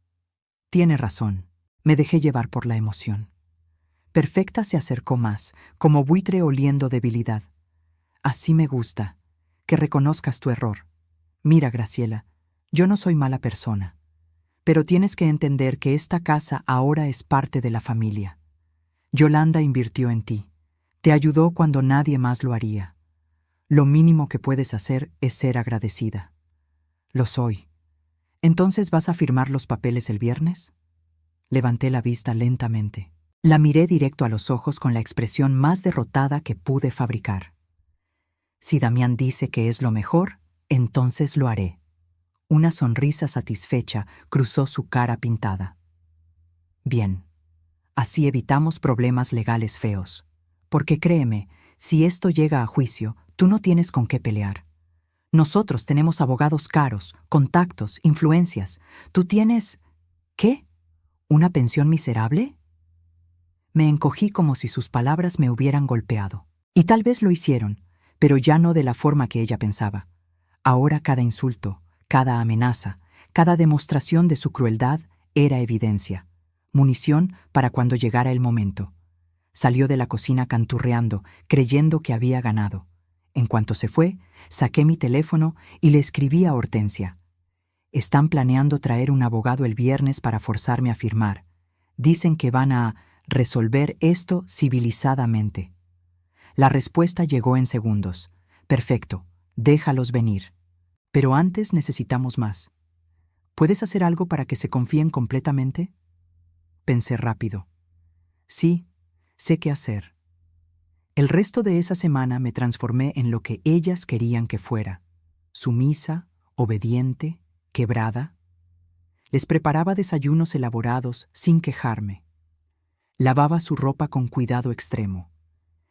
Tiene razón. Me dejé llevar por la emoción. Perfecta se acercó más, como buitre oliendo debilidad. «Así me gusta, que reconozcas tu error. Mira, Graciela, yo no soy mala persona, pero tienes que entender que esta casa ahora es parte de la familia. Yolanda invirtió en ti, te ayudó cuando nadie más lo haría. Lo mínimo que puedes hacer es ser agradecida». «Lo soy. ¿Entonces vas a firmar los papeles el viernes?» Levanté la vista lentamente. La miré directo a los ojos con la expresión más derrotada que pude fabricar. «Si Damián dice que es lo mejor, entonces lo haré». Una sonrisa satisfecha cruzó su cara pintada. «Bien. Así evitamos problemas legales feos. Porque créeme, si esto llega a juicio, tú no tienes con qué pelear. Nosotros tenemos abogados caros, contactos, influencias. Tú tienes... ¿Qué? ¿Una pensión miserable?» Me encogí como si sus palabras me hubieran golpeado. Y tal vez lo hicieron, pero ya no de la forma que ella pensaba. Ahora cada insulto, cada amenaza, cada demostración de su crueldad era evidencia, munición para cuando llegara el momento. Salió de la cocina canturreando, creyendo que había ganado. En cuanto se fue, saqué mi teléfono y le escribí a Hortensia. «Están planeando traer un abogado el viernes para forzarme a firmar. Dicen que van a resolver esto civilizadamente». La respuesta llegó en segundos. «Perfecto, déjalos venir. Pero antes necesitamos más. ¿Puedes hacer algo para que se confíen completamente?» Pensé rápido. Sí, sé qué hacer. El resto de esa semana me transformé en lo que ellas querían que fuera: sumisa, obediente, quebrada. Les preparaba desayunos elaborados sin quejarme. Lavaba su ropa con cuidado extremo.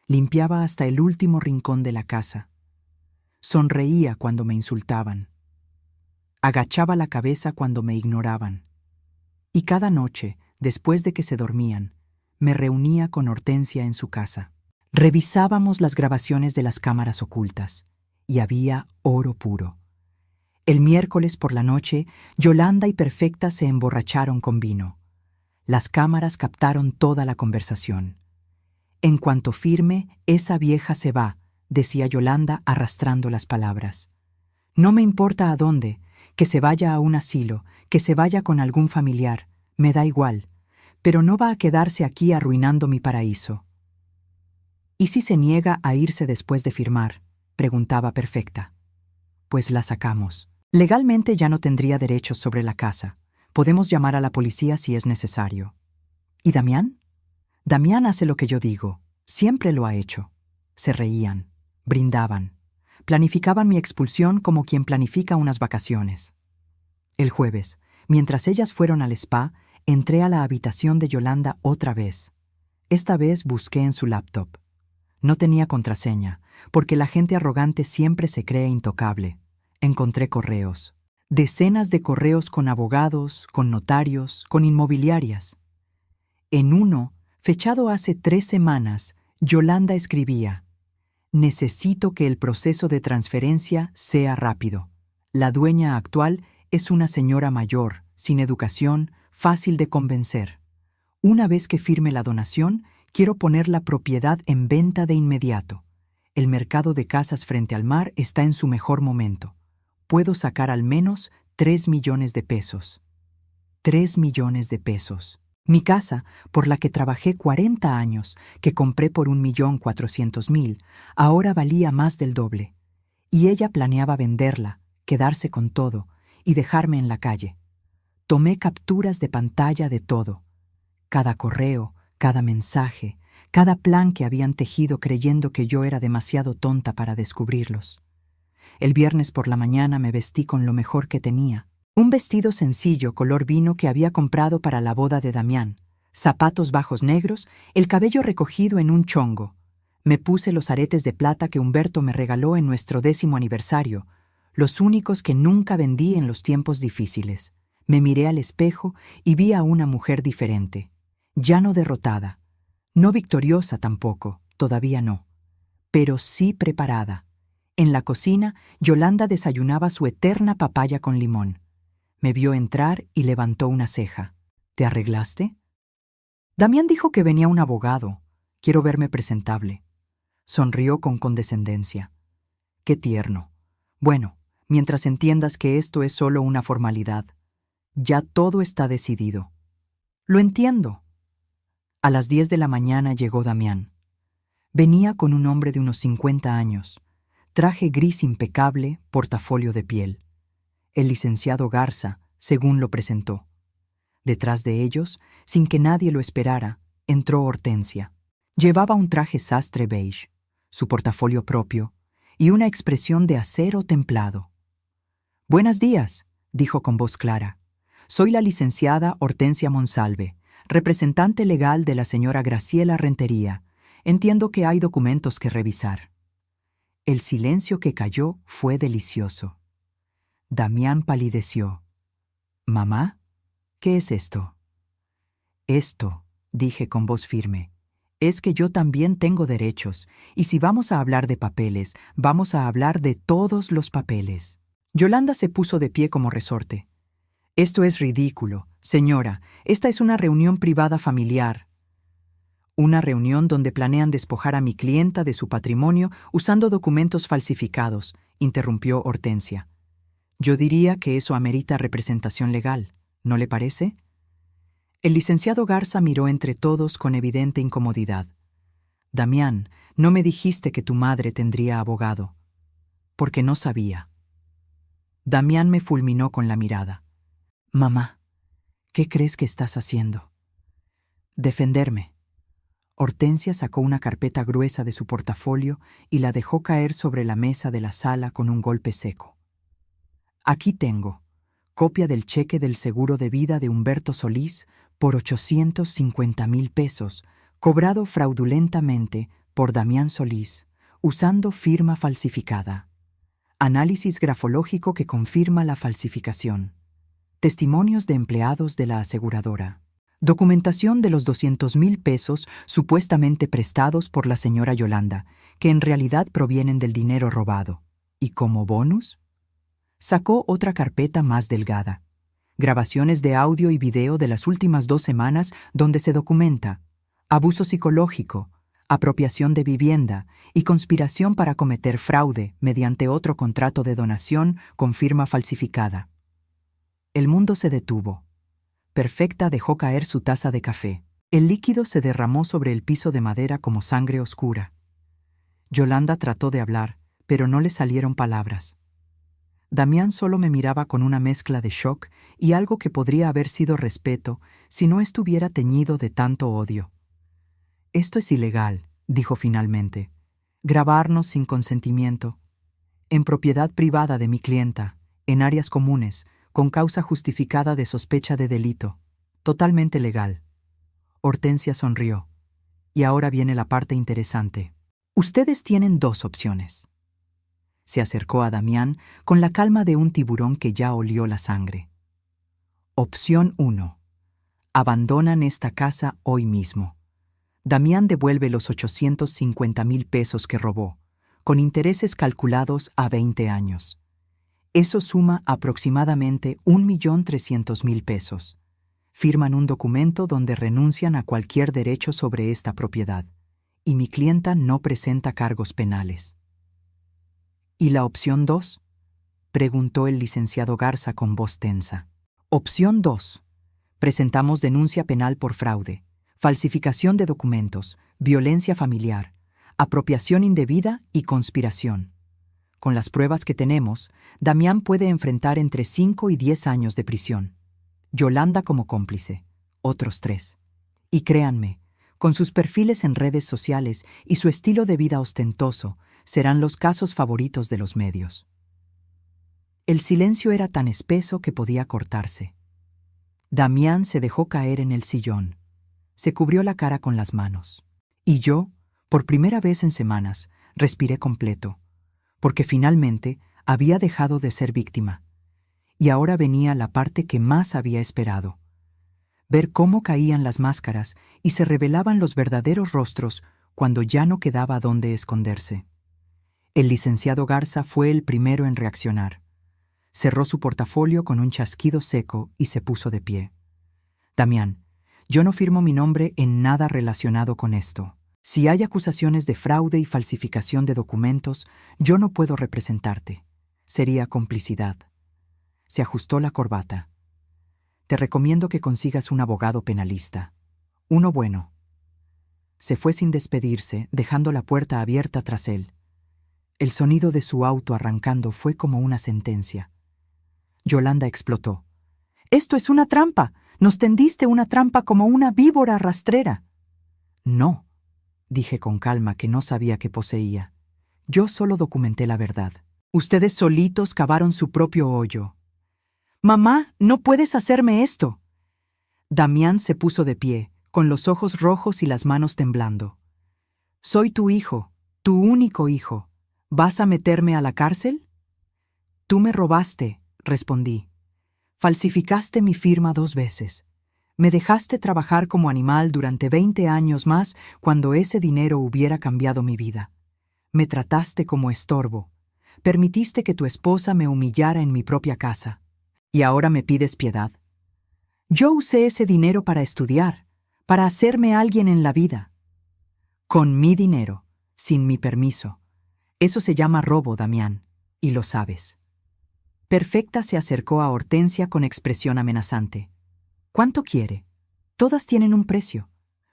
Limpiaba hasta el último rincón de la casa. Sonreía cuando me insultaban. Agachaba la cabeza cuando me ignoraban. Y cada noche, después de que se dormían, me reunía con Hortensia en su casa. Revisábamos las grabaciones de las cámaras ocultas, y había oro puro. El miércoles por la noche, Yolanda y Perfecta se emborracharon con vino. Las cámaras captaron toda la conversación. «En cuanto firme, esa vieja se va», decía Yolanda arrastrando las palabras. «No me importa a dónde, que se vaya a un asilo, que se vaya con algún familiar, me da igual, pero no va a quedarse aquí arruinando mi paraíso». «¿Y si se niega a irse después de firmar?», preguntaba Perfecta. «Pues la sacamos. Legalmente ya no tendría derechos sobre la casa. Podemos llamar a la policía si es necesario». «¿Y Damián?» «Damián hace lo que yo digo. Siempre lo ha hecho». Se reían, brindaban, planificaban mi expulsión como quien planifica unas vacaciones. El jueves, mientras ellas fueron al spa, entré a la habitación de Yolanda otra vez. Esta vez busqué en su laptop. No tenía contraseña, porque la gente arrogante siempre se cree intocable. Encontré correos. Decenas de correos con abogados, con notarios, con inmobiliarias. En uno, fechado hace 3 semanas, Yolanda escribía: necesito que el proceso de transferencia sea rápido. La dueña actual es una señora mayor, sin educación, fácil de convencer. Una vez que firme la donación, quiero poner la propiedad en venta de inmediato. El mercado de casas frente al mar está en su mejor momento. Puedo sacar al menos 3 millones de pesos. 3 millones de pesos. Mi casa, por la que trabajé 40 años, que compré por 1.400.000, ahora valía más del doble. Y ella planeaba venderla, quedarse con todo y dejarme en la calle. Tomé capturas de pantalla de todo. Cada correo, cada mensaje, cada plan que habían tejido creyendo que yo era demasiado tonta para descubrirlos. El viernes por la mañana me vestí con lo mejor que tenía. Un vestido sencillo color vino que había comprado para la boda de Damián, zapatos bajos negros, el cabello recogido en un chongo. Me puse los aretes de plata que Humberto me regaló en nuestro 10º aniversario, los únicos que nunca vendí en los tiempos difíciles. Me miré al espejo y vi a una mujer diferente, ya no derrotada, no victoriosa tampoco, todavía no, pero sí preparada. En la cocina, Yolanda desayunaba su eterna papaya con limón. Me vio entrar y levantó una ceja. ¿Te arreglaste? Damián dijo que venía un abogado. Quiero verme presentable. Sonrió con condescendencia. Qué tierno. Bueno, mientras entiendas que esto es solo una formalidad. Ya todo está decidido. Lo entiendo. A las 10 de la mañana llegó Damián. Venía con un hombre de unos 50 años. Traje gris impecable, portafolio de piel. El licenciado Garza, según lo presentó. Detrás de ellos, sin que nadie lo esperara, entró Hortensia. Llevaba un traje sastre beige, su portafolio propio y una expresión de acero templado. «Buenos días», dijo con voz clara. «Soy la licenciada Hortensia Monsalve, representante legal de la señora Graciela Rentería. Entiendo que hay documentos que revisar». El silencio que cayó fue delicioso. Damián palideció. «¿Mamá? ¿Qué es esto?» «Esto», dije con voz firme, «es que yo también tengo derechos, y si vamos a hablar de papeles, vamos a hablar de todos los papeles». Yolanda se puso de pie como resorte. «Esto es ridículo. Señora, esta es una reunión privada familiar». «Una reunión donde planean despojar a mi clienta de su patrimonio usando documentos falsificados», interrumpió Hortensia. «Yo diría que eso amerita representación legal, ¿no le parece?» El licenciado Garza miró entre todos con evidente incomodidad. «Damián, no me dijiste que tu madre tendría abogado». «Porque no sabía». Damián me fulminó con la mirada. «Mamá, ¿qué crees que estás haciendo?» «Defenderme». Hortensia sacó una carpeta gruesa de su portafolio y la dejó caer sobre la mesa de la sala con un golpe seco. «Aquí tengo copia del cheque del seguro de vida de Humberto Solís por 850.000 pesos, cobrado fraudulentamente por Damián Solís, usando firma falsificada. Análisis grafológico que confirma la falsificación. Testimonios de empleados de la aseguradora. Documentación de los 200.000 pesos supuestamente prestados por la señora Yolanda, que en realidad provienen del dinero robado. Y como bonus, sacó otra carpeta más delgada. Grabaciones de audio y video de las últimas 2 semanas donde se documenta abuso psicológico, apropiación de vivienda y conspiración para cometer fraude mediante otro contrato de donación con firma falsificada. El mundo se detuvo. Perfecta dejó caer su taza de café. El líquido se derramó sobre el piso de madera como sangre oscura. Yolanda trató de hablar, pero no le salieron palabras. Damián solo me miraba con una mezcla de shock y algo que podría haber sido respeto si no estuviera teñido de tanto odio. «Esto es ilegal», dijo finalmente. «Grabarnos sin consentimiento. En propiedad privada de mi clienta, en áreas comunes, con causa justificada de sospecha de delito. Totalmente legal». Hortensia sonrió. «Y ahora viene la parte interesante. Ustedes tienen 2 opciones. Se acercó a Damián con la calma de un tiburón que ya olió la sangre. Opción 1. Abandonan esta casa hoy mismo. Damián devuelve los 850,000 pesos que robó, con intereses calculados a 20 años. Eso suma aproximadamente 1,300,000 pesos. Firman un documento donde renuncian a cualquier derecho sobre esta propiedad, y mi clienta no presenta cargos penales. ¿Y la opción 2? Preguntó el licenciado Garza con voz tensa. Opción 2. Presentamos denuncia penal por fraude, falsificación de documentos, violencia familiar, apropiación indebida y conspiración. Con las pruebas que tenemos, Damián puede enfrentar entre 5 y 10 años de prisión. Yolanda como cómplice, otros 3. Y créanme, con sus perfiles en redes sociales y su estilo de vida ostentoso, serán los casos favoritos de los medios. El silencio era tan espeso que podía cortarse. Damián se dejó caer en el sillón. Se cubrió la cara con las manos. Y yo, por primera vez en semanas, respiré completo, porque finalmente había dejado de ser víctima. Y ahora venía la parte que más había esperado. Ver cómo caían las máscaras y se revelaban los verdaderos rostros cuando ya no quedaba dónde esconderse. El licenciado Garza fue el primero en reaccionar. Cerró su portafolio con un chasquido seco y se puso de pie. Damián, yo no firmo mi nombre en nada relacionado con esto. Si hay acusaciones de fraude y falsificación de documentos, yo no puedo representarte. Sería complicidad. Se ajustó la corbata. Te recomiendo que consigas un abogado penalista. Uno bueno. Se fue sin despedirse, dejando la puerta abierta tras él. El sonido de su auto arrancando fue como una sentencia. Yolanda explotó. «¡Esto es una trampa! ¡Nos tendiste una trampa como una víbora rastrera!» «No», dije con calma que no sabía qué poseía. «Yo solo documenté la verdad. Ustedes solitos cavaron su propio hoyo». «Mamá, no puedes hacerme esto». Damián se puso de pie, con los ojos rojos y las manos temblando. «Soy tu hijo, tu único hijo. ¿Vas a meterme a la cárcel?» «Tú me robaste», respondí. «Falsificaste mi firma 2 veces. Me dejaste trabajar como animal durante 20 años más cuando ese dinero hubiera cambiado mi vida. Me trataste como estorbo. Permitiste que tu esposa me humillara en mi propia casa. ¿Y ahora me pides piedad? Yo usé ese dinero para estudiar, para hacerme alguien en la vida. Con mi dinero, sin mi permiso. Eso se llama robo, Damián, y lo sabes». Perfecta se acercó a Hortensia con expresión amenazante. «¿Cuánto quiere? Todas tienen un precio.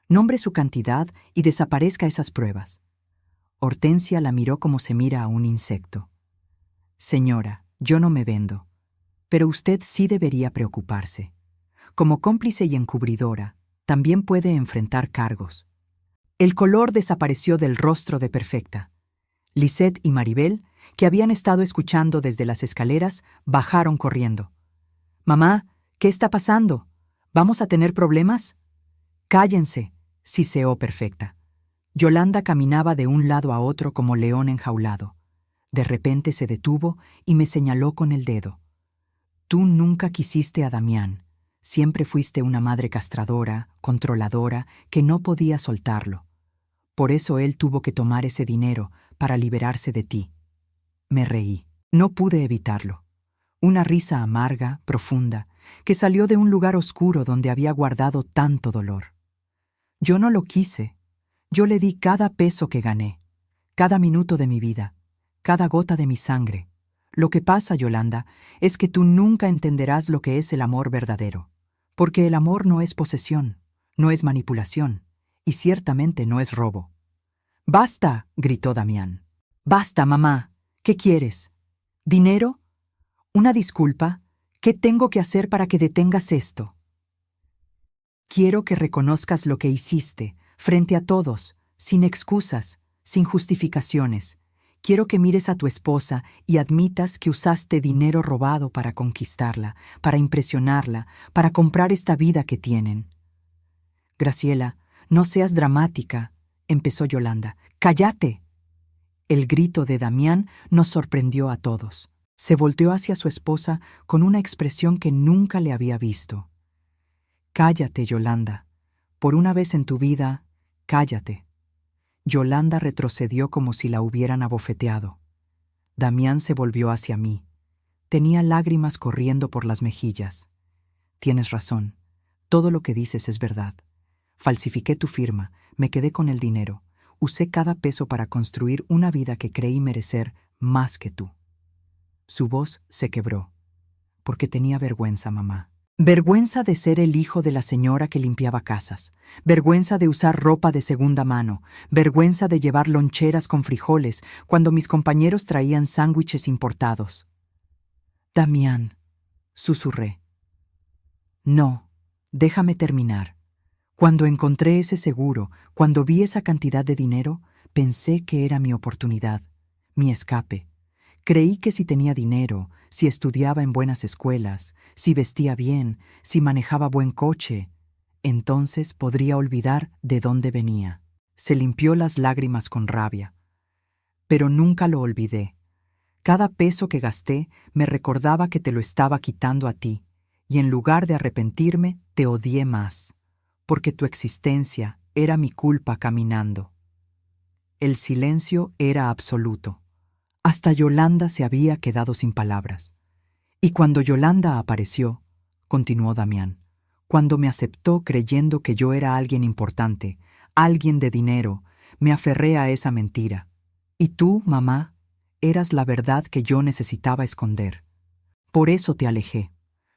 Nombre su cantidad y desaparezca esas pruebas». Hortensia la miró como se mira a un insecto. «Señora, yo no me vendo. Pero usted sí debería preocuparse. Como cómplice y encubridora, también puede enfrentar cargos». El color desapareció del rostro de Perfecta. Lisette y Maribel, que habían estado escuchando desde las escaleras, bajaron corriendo. «Mamá, ¿qué está pasando? ¿Vamos a tener problemas?» «Cállense», siseó Perfecta. Yolanda caminaba de un lado a otro como león enjaulado. De repente se detuvo y me señaló con el dedo. «Tú nunca quisiste a Damián. Siempre fuiste una madre castradora, controladora, que no podía soltarlo. Por eso él tuvo que tomar ese dinero para liberarse de ti». Me reí. No pude evitarlo. Una risa amarga, profunda, que salió de un lugar oscuro donde había guardado tanto dolor. Yo no lo quise. Yo le di cada peso que gané, cada minuto de mi vida, cada gota de mi sangre. Lo que pasa, Yolanda, es que tú nunca entenderás lo que es el amor verdadero. Porque el amor no es posesión, no es manipulación, y ciertamente no es robo. «¡Basta!», gritó Damián. «Basta, mamá. ¿Qué quieres? ¿Dinero? ¿Una disculpa? ¿Qué tengo que hacer para que detengas esto?» «Quiero que reconozcas lo que hiciste, frente a todos, sin excusas, sin justificaciones. Quiero que mires a tu esposa y admitas que usaste dinero robado para conquistarla, para impresionarla, para comprar esta vida que tienen». «Graciela, no seas dramática», empezó Yolanda. «¡Cállate!». El grito de Damián nos sorprendió a todos. Se volteó hacia su esposa con una expresión que nunca le había visto. «Cállate, Yolanda. Por una vez en tu vida, cállate». Yolanda retrocedió como si la hubieran abofeteado. Damián se volvió hacia mí. Tenía lágrimas corriendo por las mejillas. «Tienes razón. Todo lo que dices es verdad. Falsifiqué tu firma, me quedé con el dinero. Usé cada peso para construir una vida que creí merecer más que tú». Su voz se quebró. «Porque tenía vergüenza, mamá. Vergüenza de ser el hijo de la señora que limpiaba casas. Vergüenza de usar ropa de segunda mano. Vergüenza de llevar loncheras con frijoles cuando mis compañeros traían sándwiches importados». «Damián», susurré. «No, déjame terminar. Cuando encontré ese seguro, cuando vi esa cantidad de dinero, pensé que era mi oportunidad, mi escape. Creí que si tenía dinero, si estudiaba en buenas escuelas, si vestía bien, si manejaba buen coche, entonces podría olvidar de dónde venía». Se limpió las lágrimas con rabia. «Pero nunca lo olvidé. Cada peso que gasté me recordaba que te lo estaba quitando a ti, y en lugar de arrepentirme, te odié más, porque tu existencia era mi culpa caminando». El silencio era absoluto. Hasta Yolanda se había quedado sin palabras. Y cuando Yolanda apareció, continuó Damián, cuando me aceptó creyendo que yo era alguien importante, alguien de dinero, me aferré a esa mentira. Y tú, mamá, eras la verdad que yo necesitaba esconder. Por eso te alejé.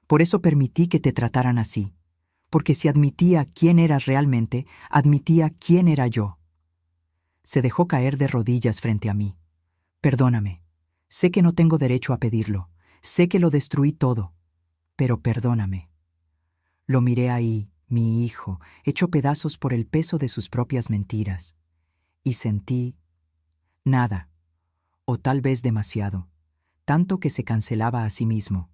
Por eso permití que te trataran así. Porque si admitía quién eras realmente, admitía quién era yo. Se dejó caer de rodillas frente a mí. «Perdóname. Sé que no tengo derecho a pedirlo. Sé que lo destruí todo. Pero perdóname». Lo miré ahí, mi hijo, hecho pedazos por el peso de sus propias mentiras. Y sentí nada, o tal vez demasiado, tanto que se cancelaba a sí mismo.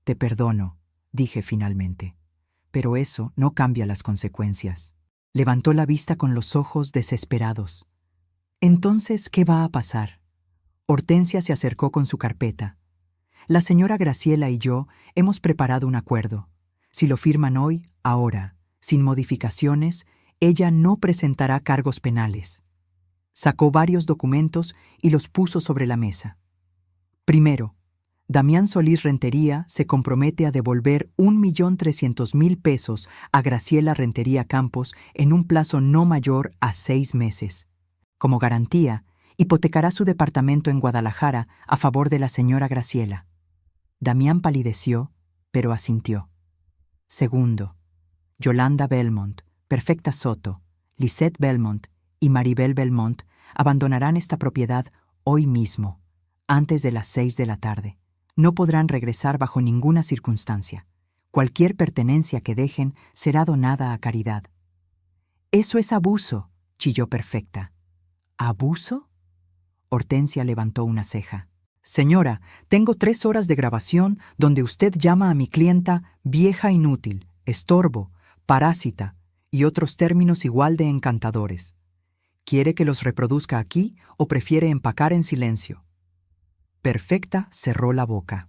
«Te perdono», dije finalmente. «Pero eso no cambia las consecuencias». Levantó la vista con los ojos desesperados. «Entonces, ¿qué va a pasar?». Hortensia se acercó con su carpeta. «La señora Graciela y yo hemos preparado un acuerdo. Si lo firman hoy, ahora, sin modificaciones, ella no presentará cargos penales». Sacó varios documentos y los puso sobre la mesa. Primero, Damián Solís Rentería se compromete a devolver 1.300.000 pesos a Graciela Rentería Campos en un plazo no mayor a 6 meses. Como garantía, hipotecará su departamento en Guadalajara a favor de la señora Graciela. Damián palideció, pero asintió. Segundo, Yolanda Belmont, Perfecta Soto, Lisette Belmont y Maribel Belmont abandonarán esta propiedad hoy mismo, antes de las 6 de la tarde. No podrán regresar bajo ninguna circunstancia. Cualquier pertenencia que dejen será donada a caridad. «Eso es abuso», chilló Perfecta. «¿Abuso?». Hortensia levantó una ceja. «Señora, tengo 3 horas de grabación donde usted llama a mi clienta vieja inútil, estorbo, parásita y otros términos igual de encantadores. ¿Quiere que los reproduzca aquí o prefiere empacar en silencio?». Perfecta cerró la boca.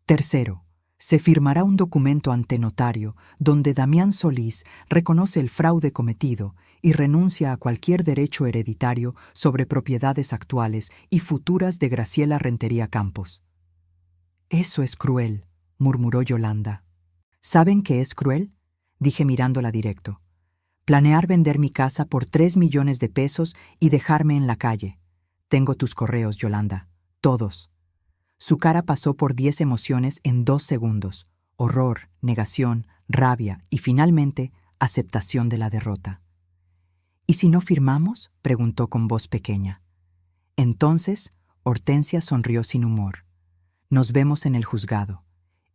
Tercero, se firmará un documento ante notario donde Damián Solís reconoce el fraude cometido y renuncia a cualquier derecho hereditario sobre propiedades actuales y futuras de Graciela Rentería Campos. «Eso es cruel», murmuró Yolanda. «¿Saben qué es cruel?», dije mirándola directo. «Planear vender mi casa por 3 millones de pesos y dejarme en la calle. Tengo tus correos, Yolanda. Todos». Su cara pasó por 10 emociones en 2 segundos. Horror, negación, rabia y finalmente aceptación de la derrota. «¿Y si no firmamos?», preguntó con voz pequeña. Entonces, Hortensia sonrió sin humor. «Nos vemos en el juzgado.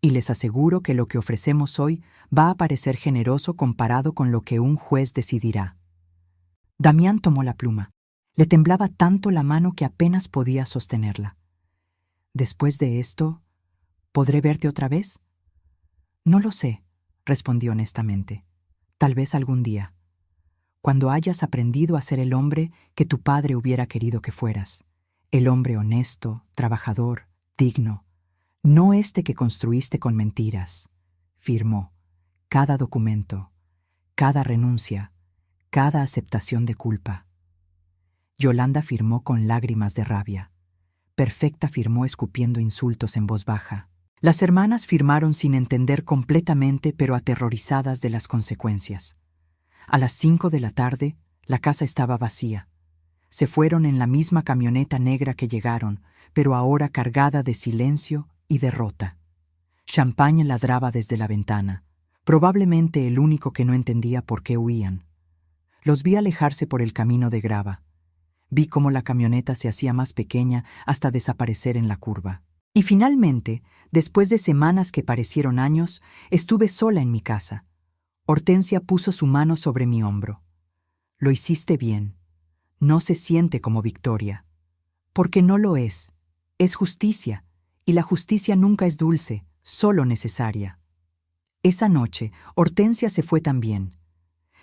Y les aseguro que lo que ofrecemos hoy va a parecer generoso comparado con lo que un juez decidirá». Damián tomó la pluma. Le temblaba tanto la mano que apenas podía sostenerla. «Después de esto, ¿podré verte otra vez?». «No lo sé», respondí honestamente. «Tal vez algún día». cuando hayas aprendido a ser el hombre que tu padre hubiera querido que fueras, el hombre honesto, trabajador, digno, no este que construiste con mentiras. Firmó cada documento, cada renuncia, cada aceptación de culpa. Yolanda firmó con lágrimas de rabia. Perfecta firmó escupiendo insultos en voz baja. Las hermanas firmaron sin entender completamente, pero aterrorizadas de las consecuencias. A las 5 de la tarde, la casa estaba vacía. Se fueron en la misma camioneta negra que llegaron, pero ahora cargada de silencio y derrota. Champagne ladraba desde la ventana, probablemente el único que no entendía por qué huían. Los vi alejarse por el camino de grava. Vi cómo la camioneta se hacía más pequeña hasta desaparecer en la curva. Y finalmente, después de semanas que parecieron años, estuve sola en mi casa. Hortensia puso su mano sobre mi hombro. Lo hiciste bien. No se siente como victoria. Porque no lo es. Es justicia, y la justicia nunca es dulce, solo necesaria. Esa noche, Hortensia se fue también.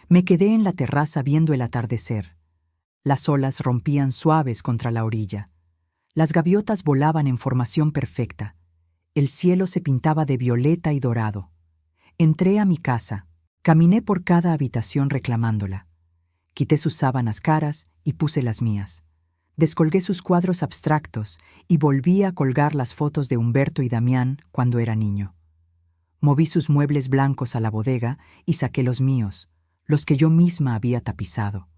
Me quedé en la terraza viendo el atardecer. Las olas rompían suaves contra la orilla. Las gaviotas volaban en formación perfecta. El cielo se pintaba de violeta y dorado. Entré a mi casa. Caminé por cada habitación reclamándola. Quité sus sábanas caras y puse las mías. Descolgué sus cuadros abstractos y volví a colgar las fotos de Humberto y Damián cuando era niño. Moví sus muebles blancos a la bodega y saqué los míos, los que yo misma había tapizado.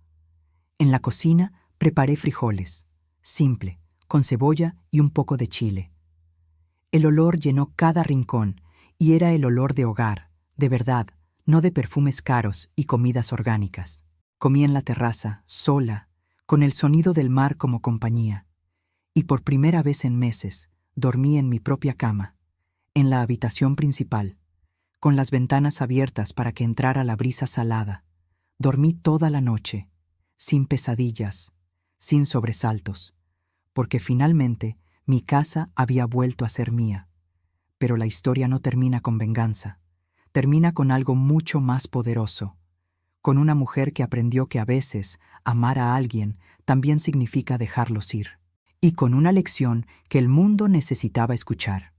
En la cocina preparé frijoles, simple, con cebolla y un poco de chile. El olor llenó cada rincón y era el olor de hogar, de verdad, no de perfumes caros y comidas orgánicas. Comí en la terraza, sola, con el sonido del mar como compañía. Y por primera vez en meses, dormí en mi propia cama, en la habitación principal, con las ventanas abiertas para que entrara la brisa salada. Dormí toda la noche, sin pesadillas, sin sobresaltos, porque finalmente mi casa había vuelto a ser mía. Pero la historia no termina con venganza, termina con algo mucho más poderoso, con una mujer que aprendió que a veces amar a alguien también significa dejarlos ir, y con una lección que el mundo necesitaba escuchar.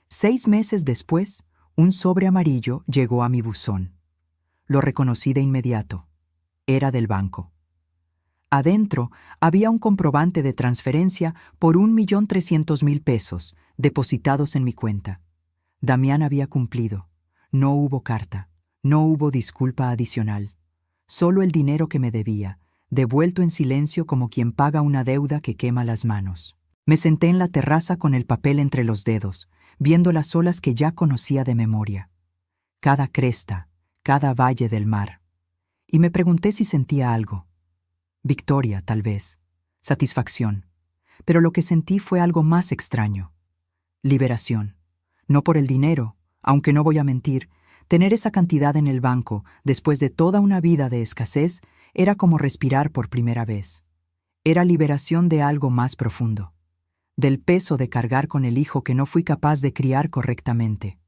6 meses después, un sobre amarillo llegó a mi buzón. Lo reconocí de inmediato. Era del banco. Adentro había un comprobante de transferencia por 1.300.000 pesos depositados en mi cuenta. Damián había cumplido. No hubo carta, no hubo disculpa adicional. Solo el dinero que me debía, devuelto en silencio como quien paga una deuda que quema las manos. Me senté en la terraza con el papel entre los dedos, viendo las olas que ya conocía de memoria. Cada cresta, cada valle del mar. Y me pregunté si sentía algo. Victoria, tal vez. Satisfacción. Pero lo que sentí fue algo más extraño. Liberación. No por el dinero, aunque no voy a mentir, tener esa cantidad en el banco, después de toda una vida de escasez, era como respirar por primera vez. Era liberación de algo más profundo. Del peso de cargar con el hijo que no fui capaz de criar correctamente.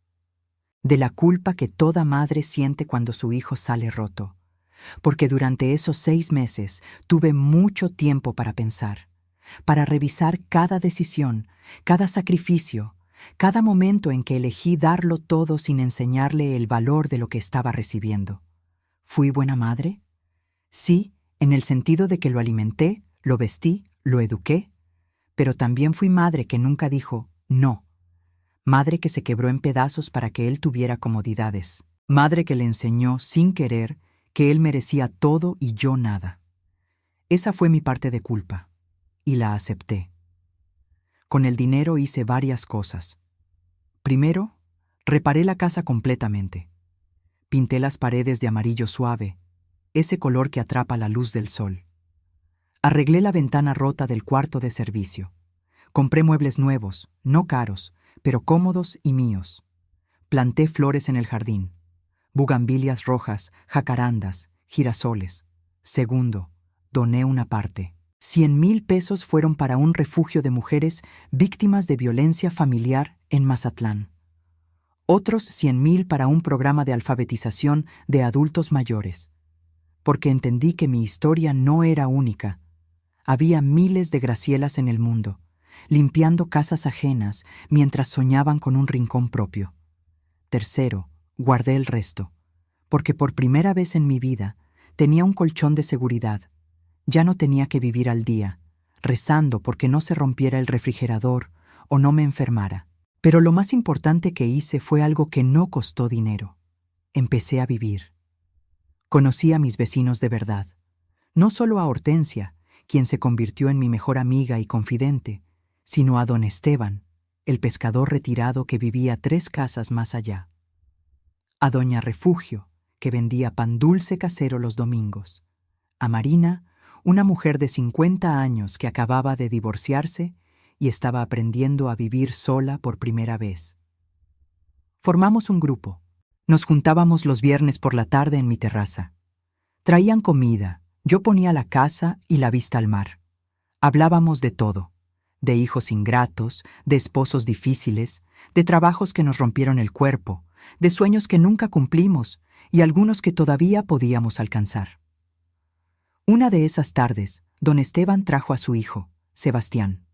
De la culpa que toda madre siente cuando su hijo sale roto. Porque durante esos 6 meses tuve mucho tiempo para pensar, para revisar cada decisión, cada sacrificio, cada momento en que elegí darlo todo sin enseñarle el valor de lo que estaba recibiendo. ¿Fui buena madre? Sí, en el sentido de que lo alimenté, lo vestí, lo eduqué, pero también fui madre que nunca dijo no. Madre que se quebró en pedazos para que él tuviera comodidades. Madre que le enseñó, sin querer, que él merecía todo y yo nada. Esa fue mi parte de culpa, y la acepté. Con el dinero hice varias cosas. Primero, reparé la casa completamente. Pinté las paredes de amarillo suave, ese color que atrapa la luz del sol. Arreglé la ventana rota del cuarto de servicio. Compré muebles nuevos, no caros, pero cómodos y míos. Planté flores en el jardín. Bugambilias rojas, jacarandas, girasoles. Segundo, doné una parte. 100,000 pesos fueron para un refugio de mujeres víctimas de violencia familiar en Mazatlán. Otros 100,000 para un programa de alfabetización de adultos mayores. porque entendí que mi historia no era única. Había miles de Gracielas en el mundo, limpiando casas ajenas mientras soñaban con un rincón propio. Tercero, guardé el resto, porque por primera vez en mi vida tenía un colchón de seguridad. Ya no tenía que vivir al día, rezando porque no se rompiera el refrigerador o no me enfermara. Pero lo más importante que hice fue algo que no costó dinero. Empecé a vivir. Conocí a mis vecinos de verdad, no solo a Hortensia, quien se convirtió en mi mejor amiga y confidente, sino a don Esteban, el pescador retirado que vivía 3 casas más allá. A doña Refugio, que vendía pan dulce casero los domingos. A Marina, una mujer de 50 años que acababa de divorciarse y estaba aprendiendo a vivir sola por primera vez. Formamos un grupo. Nos juntábamos los viernes por la tarde en mi terraza. Traían comida, yo ponía la casa y la vista al mar. Hablábamos de todo, de hijos ingratos, de esposos difíciles, de trabajos que nos rompieron el cuerpo, de sueños que nunca cumplimos y algunos que todavía podíamos alcanzar. Una de esas tardes, don Esteban trajo a su hijo, Sebastián.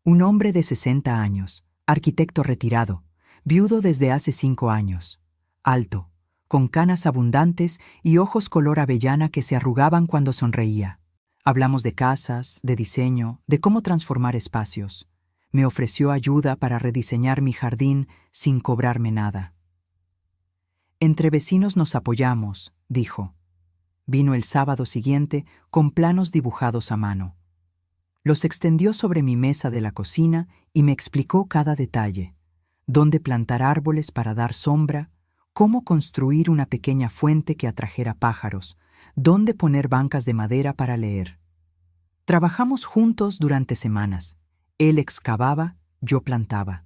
Un hombre de 60 años, arquitecto retirado, viudo desde hace 5 años, alto, con canas abundantes y ojos color avellana que se arrugaban cuando sonreía. Hablamos de casas, de diseño, de cómo transformar espacios. Me ofreció ayuda para rediseñar mi jardín sin cobrarme nada. Entre vecinos nos apoyamos, dijo. Vino el sábado siguiente con planos dibujados a mano. Los extendió sobre mi mesa de la cocina y me explicó cada detalle: dónde plantar árboles para dar sombra, cómo construir una pequeña fuente que atrajera pájaros, dónde poner bancas de madera para leer. Trabajamos juntos durante semanas. Él excavaba, yo plantaba.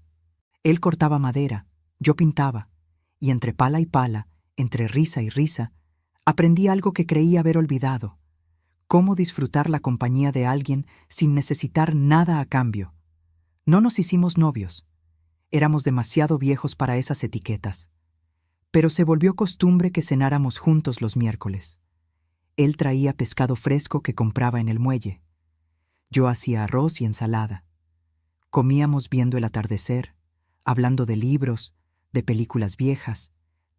Él cortaba madera, yo pintaba. Y entre pala y pala, entre risa y risa, aprendí algo que creí haber olvidado: cómo disfrutar la compañía de alguien sin necesitar nada a cambio. No nos hicimos novios. Éramos demasiado viejos para esas etiquetas. Pero se volvió costumbre que cenáramos juntos los miércoles. Él traía pescado fresco que compraba en el muelle. Yo hacía arroz y ensalada. Comíamos viendo el atardecer, hablando de libros, de películas viejas,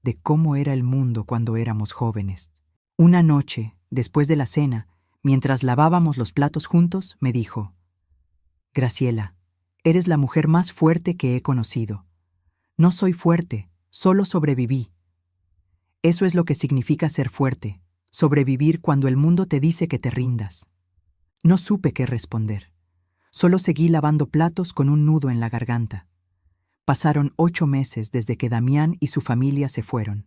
de cómo era el mundo cuando éramos jóvenes. Una noche, después de la cena, mientras lavábamos los platos juntos, me dijo: Graciela, eres la mujer más fuerte que he conocido. No soy fuerte, solo sobreviví. Eso es lo que significa ser fuerte, sobrevivir cuando el mundo te dice que te rindas. No supe qué responder. Solo seguí lavando platos con un nudo en la garganta. Pasaron 8 meses desde que Damián y su familia se fueron.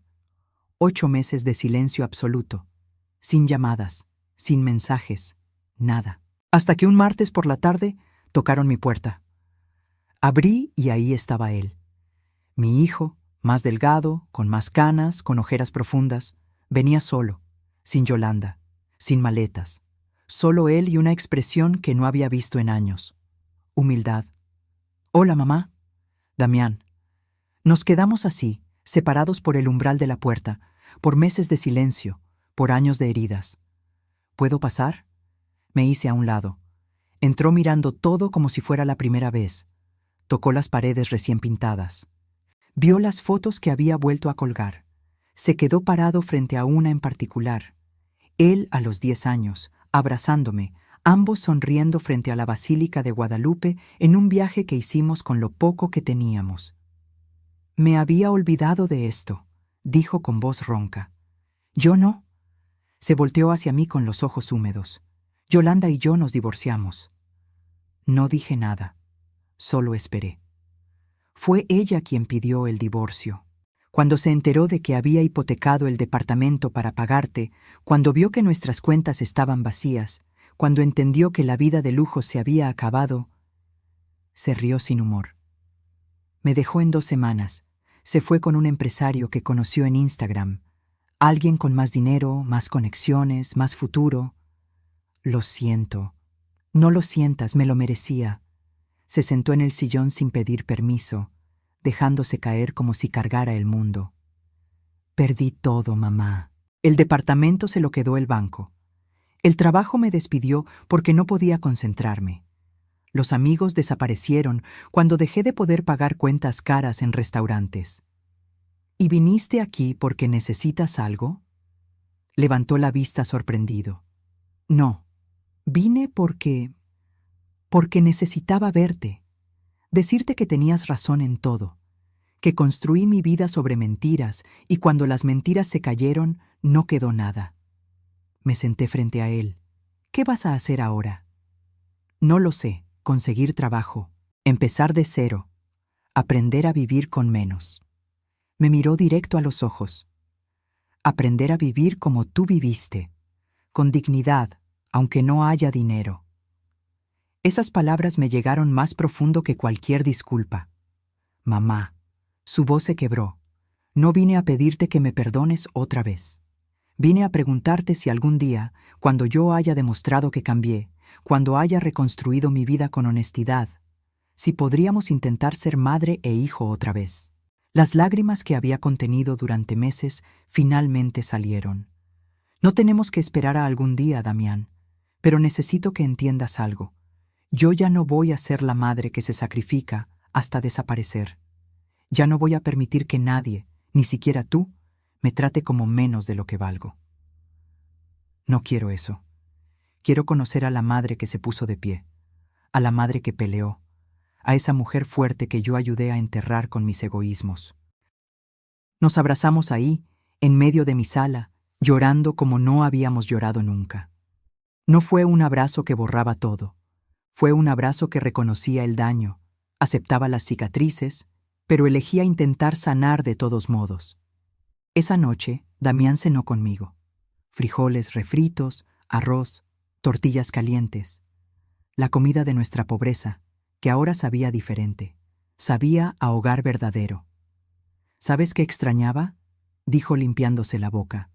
8 meses de silencio absoluto, sin llamadas, sin mensajes, nada. Hasta que un martes por la tarde tocaron mi puerta. Abrí y ahí estaba él. Mi hijo, más delgado, con más canas, con ojeras profundas, venía solo, sin Yolanda, sin maletas. Solo él y una expresión que no había visto en años. Humildad. Hola, mamá. Damián. Nos quedamos así, separados por el umbral de la puerta, por meses de silencio, por años de heridas. ¿Puedo pasar? Me hice a un lado. Entró mirando todo como si fuera la primera vez. Tocó las paredes recién pintadas. Vio las fotos que había vuelto a colgar. Se quedó parado frente a una en particular. Él a los 10 años, abrazándome, ambos sonriendo frente a la Basílica de Guadalupe en un viaje que hicimos con lo poco que teníamos. Me había olvidado de esto, dijo con voz ronca. Yo no. Se volteó hacia mí con los ojos húmedos. Yolanda y yo nos divorciamos. No dije nada, solo esperé. Fue ella quien pidió el divorcio. Cuando se enteró de que había hipotecado el departamento para pagarte, cuando vio que nuestras cuentas estaban vacías, cuando entendió que la vida de lujo se había acabado, se rió sin humor. Me dejó en 2 semanas. Se fue con un empresario que conoció en Instagram. Alguien con más dinero, más conexiones, más futuro. Lo siento. No lo sientas, me lo merecía. Se sentó en el sillón sin pedir permiso, dejándose caer como si cargara el mundo. Perdí todo, mamá. El departamento se lo quedó el banco. El trabajo me despidió porque no podía concentrarme. Los amigos desaparecieron cuando dejé de poder pagar cuentas caras en restaurantes. ¿Y viniste aquí porque necesitas algo? Levantó la vista sorprendido. No, vine porque necesitaba verte, decirte que tenías razón en todo, que construí mi vida sobre mentiras y cuando las mentiras se cayeron, no quedó nada. Me senté frente a él. ¿Qué vas a hacer ahora? No lo sé, conseguir trabajo, empezar de cero, aprender a vivir con menos. Me miró directo a los ojos. Aprender a vivir como tú viviste, con dignidad, aunque no haya dinero. Esas palabras me llegaron más profundo que cualquier disculpa. Mamá, su voz se quebró. No vine a pedirte que me perdones otra vez. Vine a preguntarte si algún día, cuando yo haya demostrado que cambié, cuando haya reconstruido mi vida con honestidad, si podríamos intentar ser madre e hijo otra vez. Las lágrimas que había contenido durante meses finalmente salieron. No tenemos que esperar a algún día, Damián, pero necesito que entiendas algo. Yo ya no voy a ser la madre que se sacrifica hasta desaparecer. Ya no voy a permitir que nadie, ni siquiera tú, me trate como menos de lo que valgo. No quiero eso. Quiero conocer a la madre que se puso de pie, a la madre que peleó, a esa mujer fuerte que yo ayudé a enterrar con mis egoísmos. Nos abrazamos ahí, en medio de mi sala, llorando como no habíamos llorado nunca. No fue un abrazo que borraba todo. Fue un abrazo que reconocía el daño, aceptaba las cicatrices, pero elegía intentar sanar de todos modos. Esa noche, Damián cenó conmigo. Frijoles refritos, arroz, tortillas calientes. La comida de nuestra pobreza, que ahora sabía diferente. Sabía a hogar verdadero. ¿Sabes qué extrañaba? Dijo limpiándose la boca.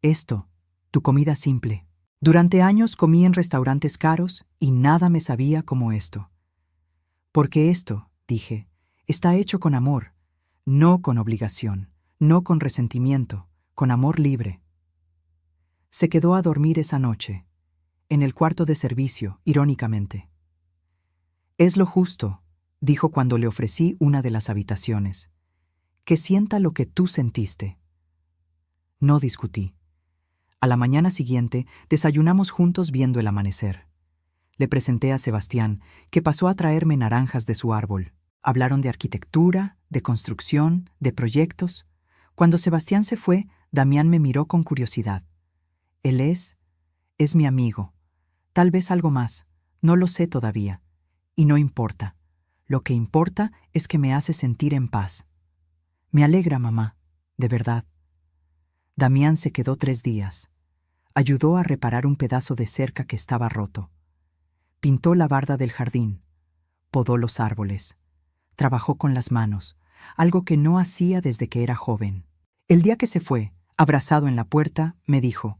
Esto, tu comida simple. Durante años comí en restaurantes caros y nada me sabía como esto. Porque esto, dije, está hecho con amor, no con obligación, no con resentimiento, con amor libre. Se quedó a dormir esa noche, en el cuarto de servicio, irónicamente. Es lo justo, dijo cuando le ofrecí una de las habitaciones. Que sienta lo que tú sentiste. No discutí. A la mañana siguiente, desayunamos juntos viendo el amanecer. Le presenté a Sebastián, que pasó a traerme naranjas de su árbol. Hablaron de arquitectura, de construcción, de proyectos. Cuando Sebastián se fue, Damián me miró con curiosidad. Él es mi amigo. Tal vez algo más, no lo sé todavía. Y no importa. Lo que importa es que me hace sentir en paz. Me alegra, mamá, de verdad. Damián se quedó 3 días. Ayudó a reparar un pedazo de cerca que estaba roto. Pintó la barda del jardín. Podó los árboles. Trabajó con las manos, algo que no hacía desde que era joven. El día que se fue, abrazado en la puerta, me dijo: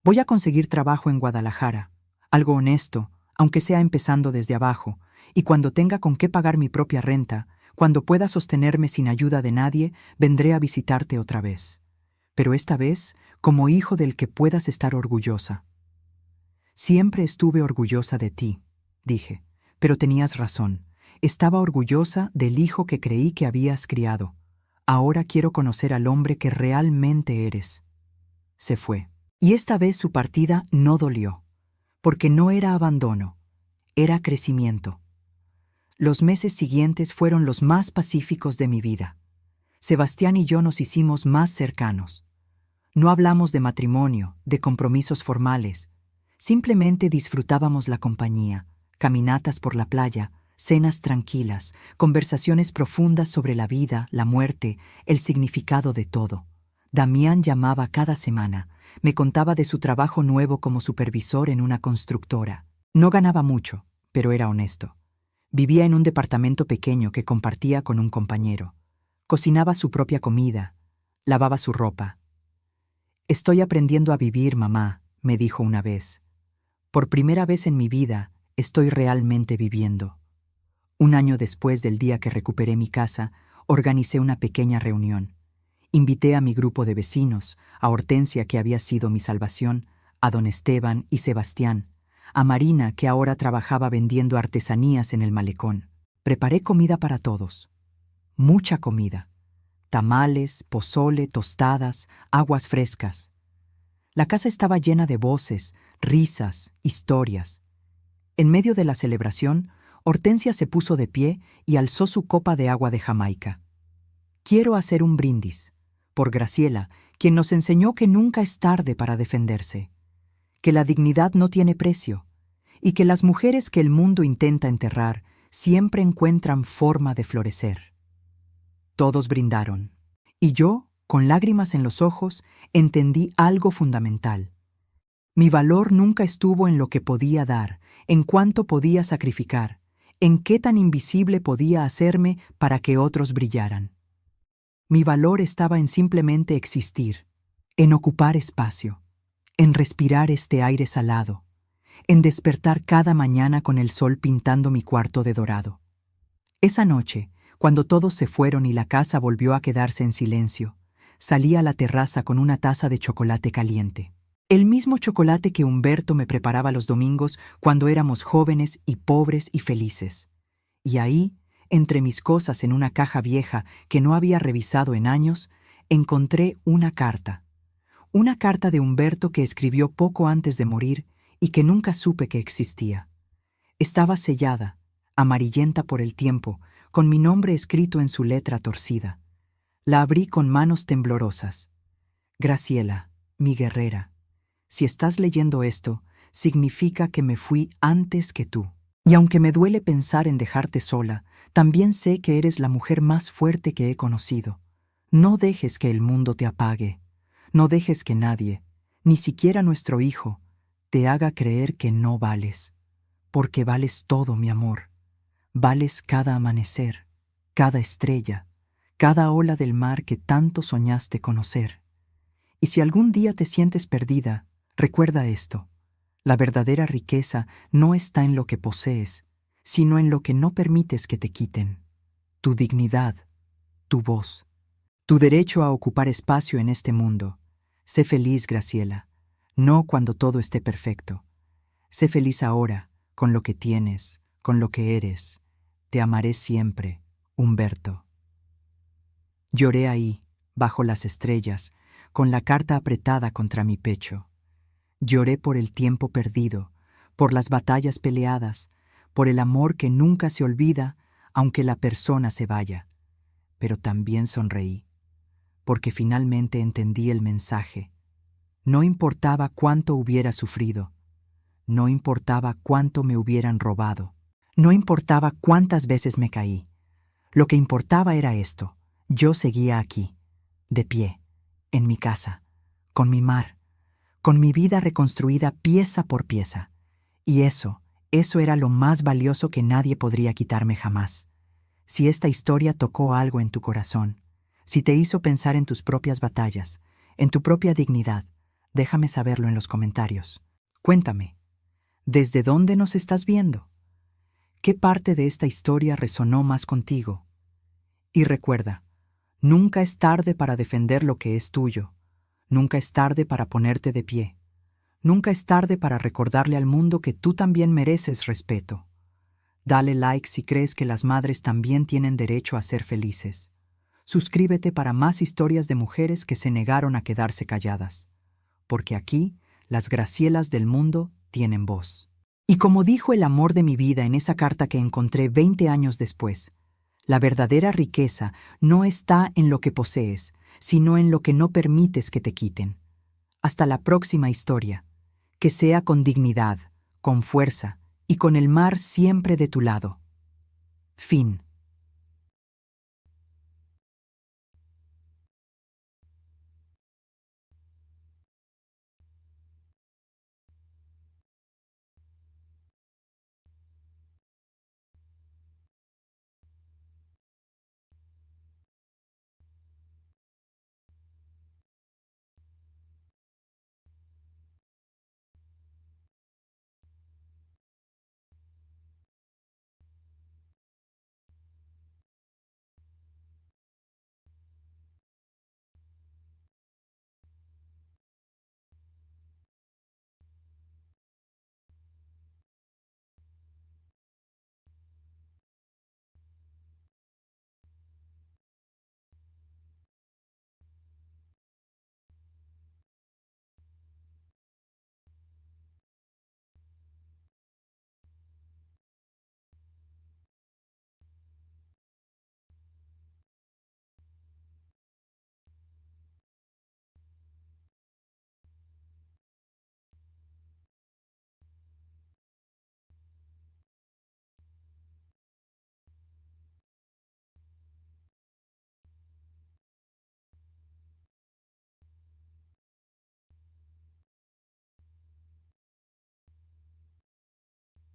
voy a conseguir trabajo en Guadalajara, algo honesto, aunque sea empezando desde abajo, y cuando tenga con qué pagar mi propia renta, cuando pueda sostenerme sin ayuda de nadie, vendré a visitarte otra vez. Pero esta vez, como hijo del que puedas estar orgullosa. Siempre estuve orgullosa de ti, dije, pero tenías razón. Estaba orgullosa del hijo que creí que habías criado. Ahora quiero conocer al hombre que realmente eres. Se fue. Y esta vez su partida no dolió, porque no era abandono, era crecimiento. Los meses siguientes fueron los más pacíficos de mi vida. Sebastián y yo nos hicimos más cercanos. No hablamos de matrimonio, de compromisos formales. Simplemente disfrutábamos la compañía, caminatas por la playa, cenas tranquilas, conversaciones profundas sobre la vida, la muerte, el significado de todo. Damián llamaba cada semana, me contaba de su trabajo nuevo como supervisor en una constructora. No ganaba mucho, pero era honesto. Vivía en un departamento pequeño que compartía con un compañero. Cocinaba su propia comida, lavaba su ropa. Estoy aprendiendo a vivir, mamá, me dijo una vez. Por primera vez en mi vida, estoy realmente viviendo. 1 año después del día que recuperé mi casa, organicé una pequeña reunión. Invité a mi grupo de vecinos, a Hortensia, que había sido mi salvación, a don Esteban y Sebastián, a Marina, que ahora trabajaba vendiendo artesanías en el malecón. Preparé comida para todos. Mucha comida. Tamales, pozole, tostadas, aguas frescas. La casa estaba llena de voces, risas, historias. En medio de la celebración, Hortensia se puso de pie y alzó su copa de agua de Jamaica. Quiero hacer un brindis por Graciela, quien nos enseñó que nunca es tarde para defenderse, que la dignidad no tiene precio y que las mujeres que el mundo intenta enterrar siempre encuentran forma de florecer. Todos brindaron, y yo, con lágrimas en los ojos, entendí algo fundamental. Mi valor nunca estuvo en lo que podía dar, en cuánto podía sacrificar, en qué tan invisible podía hacerme para que otros brillaran. Mi valor estaba en simplemente existir, en ocupar espacio, en respirar este aire salado, en despertar cada mañana con el sol pintando mi cuarto de dorado. Esa noche, cuando todos se fueron y la casa volvió a quedarse en silencio, salí a la terraza con una taza de chocolate caliente. El mismo chocolate que Humberto me preparaba los domingos cuando éramos jóvenes y pobres y felices. Y ahí, entre mis cosas en una caja vieja que no había revisado en años, encontré una carta. Una carta de Humberto que escribió poco antes de morir y que nunca supe que existía. Estaba sellada, amarillenta por el tiempo, con mi nombre escrito en su letra torcida. La abrí con manos temblorosas. Graciela, mi guerrera, si estás leyendo esto, significa que me fui antes que tú. Y aunque me duele pensar en dejarte sola, también sé que eres la mujer más fuerte que he conocido. No dejes que el mundo te apague. No dejes que nadie, ni siquiera nuestro hijo, te haga creer que no vales. Porque vales todo, mi amor. Vales cada amanecer, cada estrella, cada ola del mar que tanto soñaste conocer. Y si algún día te sientes perdida, recuerda esto. La verdadera riqueza no está en lo que posees, sino en lo que no permites que te quiten. Tu dignidad, tu voz, tu derecho a ocupar espacio en este mundo. Sé feliz, Graciela, no cuando todo esté perfecto. Sé feliz ahora, con lo que tienes, con lo que eres. Te amaré siempre, Humberto. Lloré ahí, bajo las estrellas, con la carta apretada contra mi pecho. Lloré por el tiempo perdido, por las batallas peleadas, por el amor que nunca se olvida, aunque la persona se vaya. Pero también sonreí, porque finalmente entendí el mensaje. No importaba cuánto hubiera sufrido, no importaba cuánto me hubieran robado, no importaba cuántas veces me caí. Lo que importaba era esto: yo seguía aquí, de pie, en mi casa, con mi mar, con mi vida reconstruida pieza por pieza. Y eso era lo más valioso que nadie podría quitarme jamás. Si esta historia tocó algo en tu corazón, si te hizo pensar en tus propias batallas, en tu propia dignidad, déjame saberlo en los comentarios. Cuéntame, ¿desde dónde nos estás viendo? ¿Qué parte de esta historia resonó más contigo? Y recuerda, nunca es tarde para defender lo que es tuyo. Nunca es tarde para ponerte de pie. Nunca es tarde para recordarle al mundo que tú también mereces respeto. Dale like si crees que las madres también tienen derecho a ser felices. Suscríbete para más historias de mujeres que se negaron a quedarse calladas. Porque aquí, las Gracielas del mundo tienen voz. Y como dijo el amor de mi vida en esa carta que encontré 20 años después, la verdadera riqueza no está en lo que posees, sino en lo que no permites que te quiten. Hasta la próxima historia, que sea con dignidad, con fuerza y con el mar siempre de tu lado. Fin.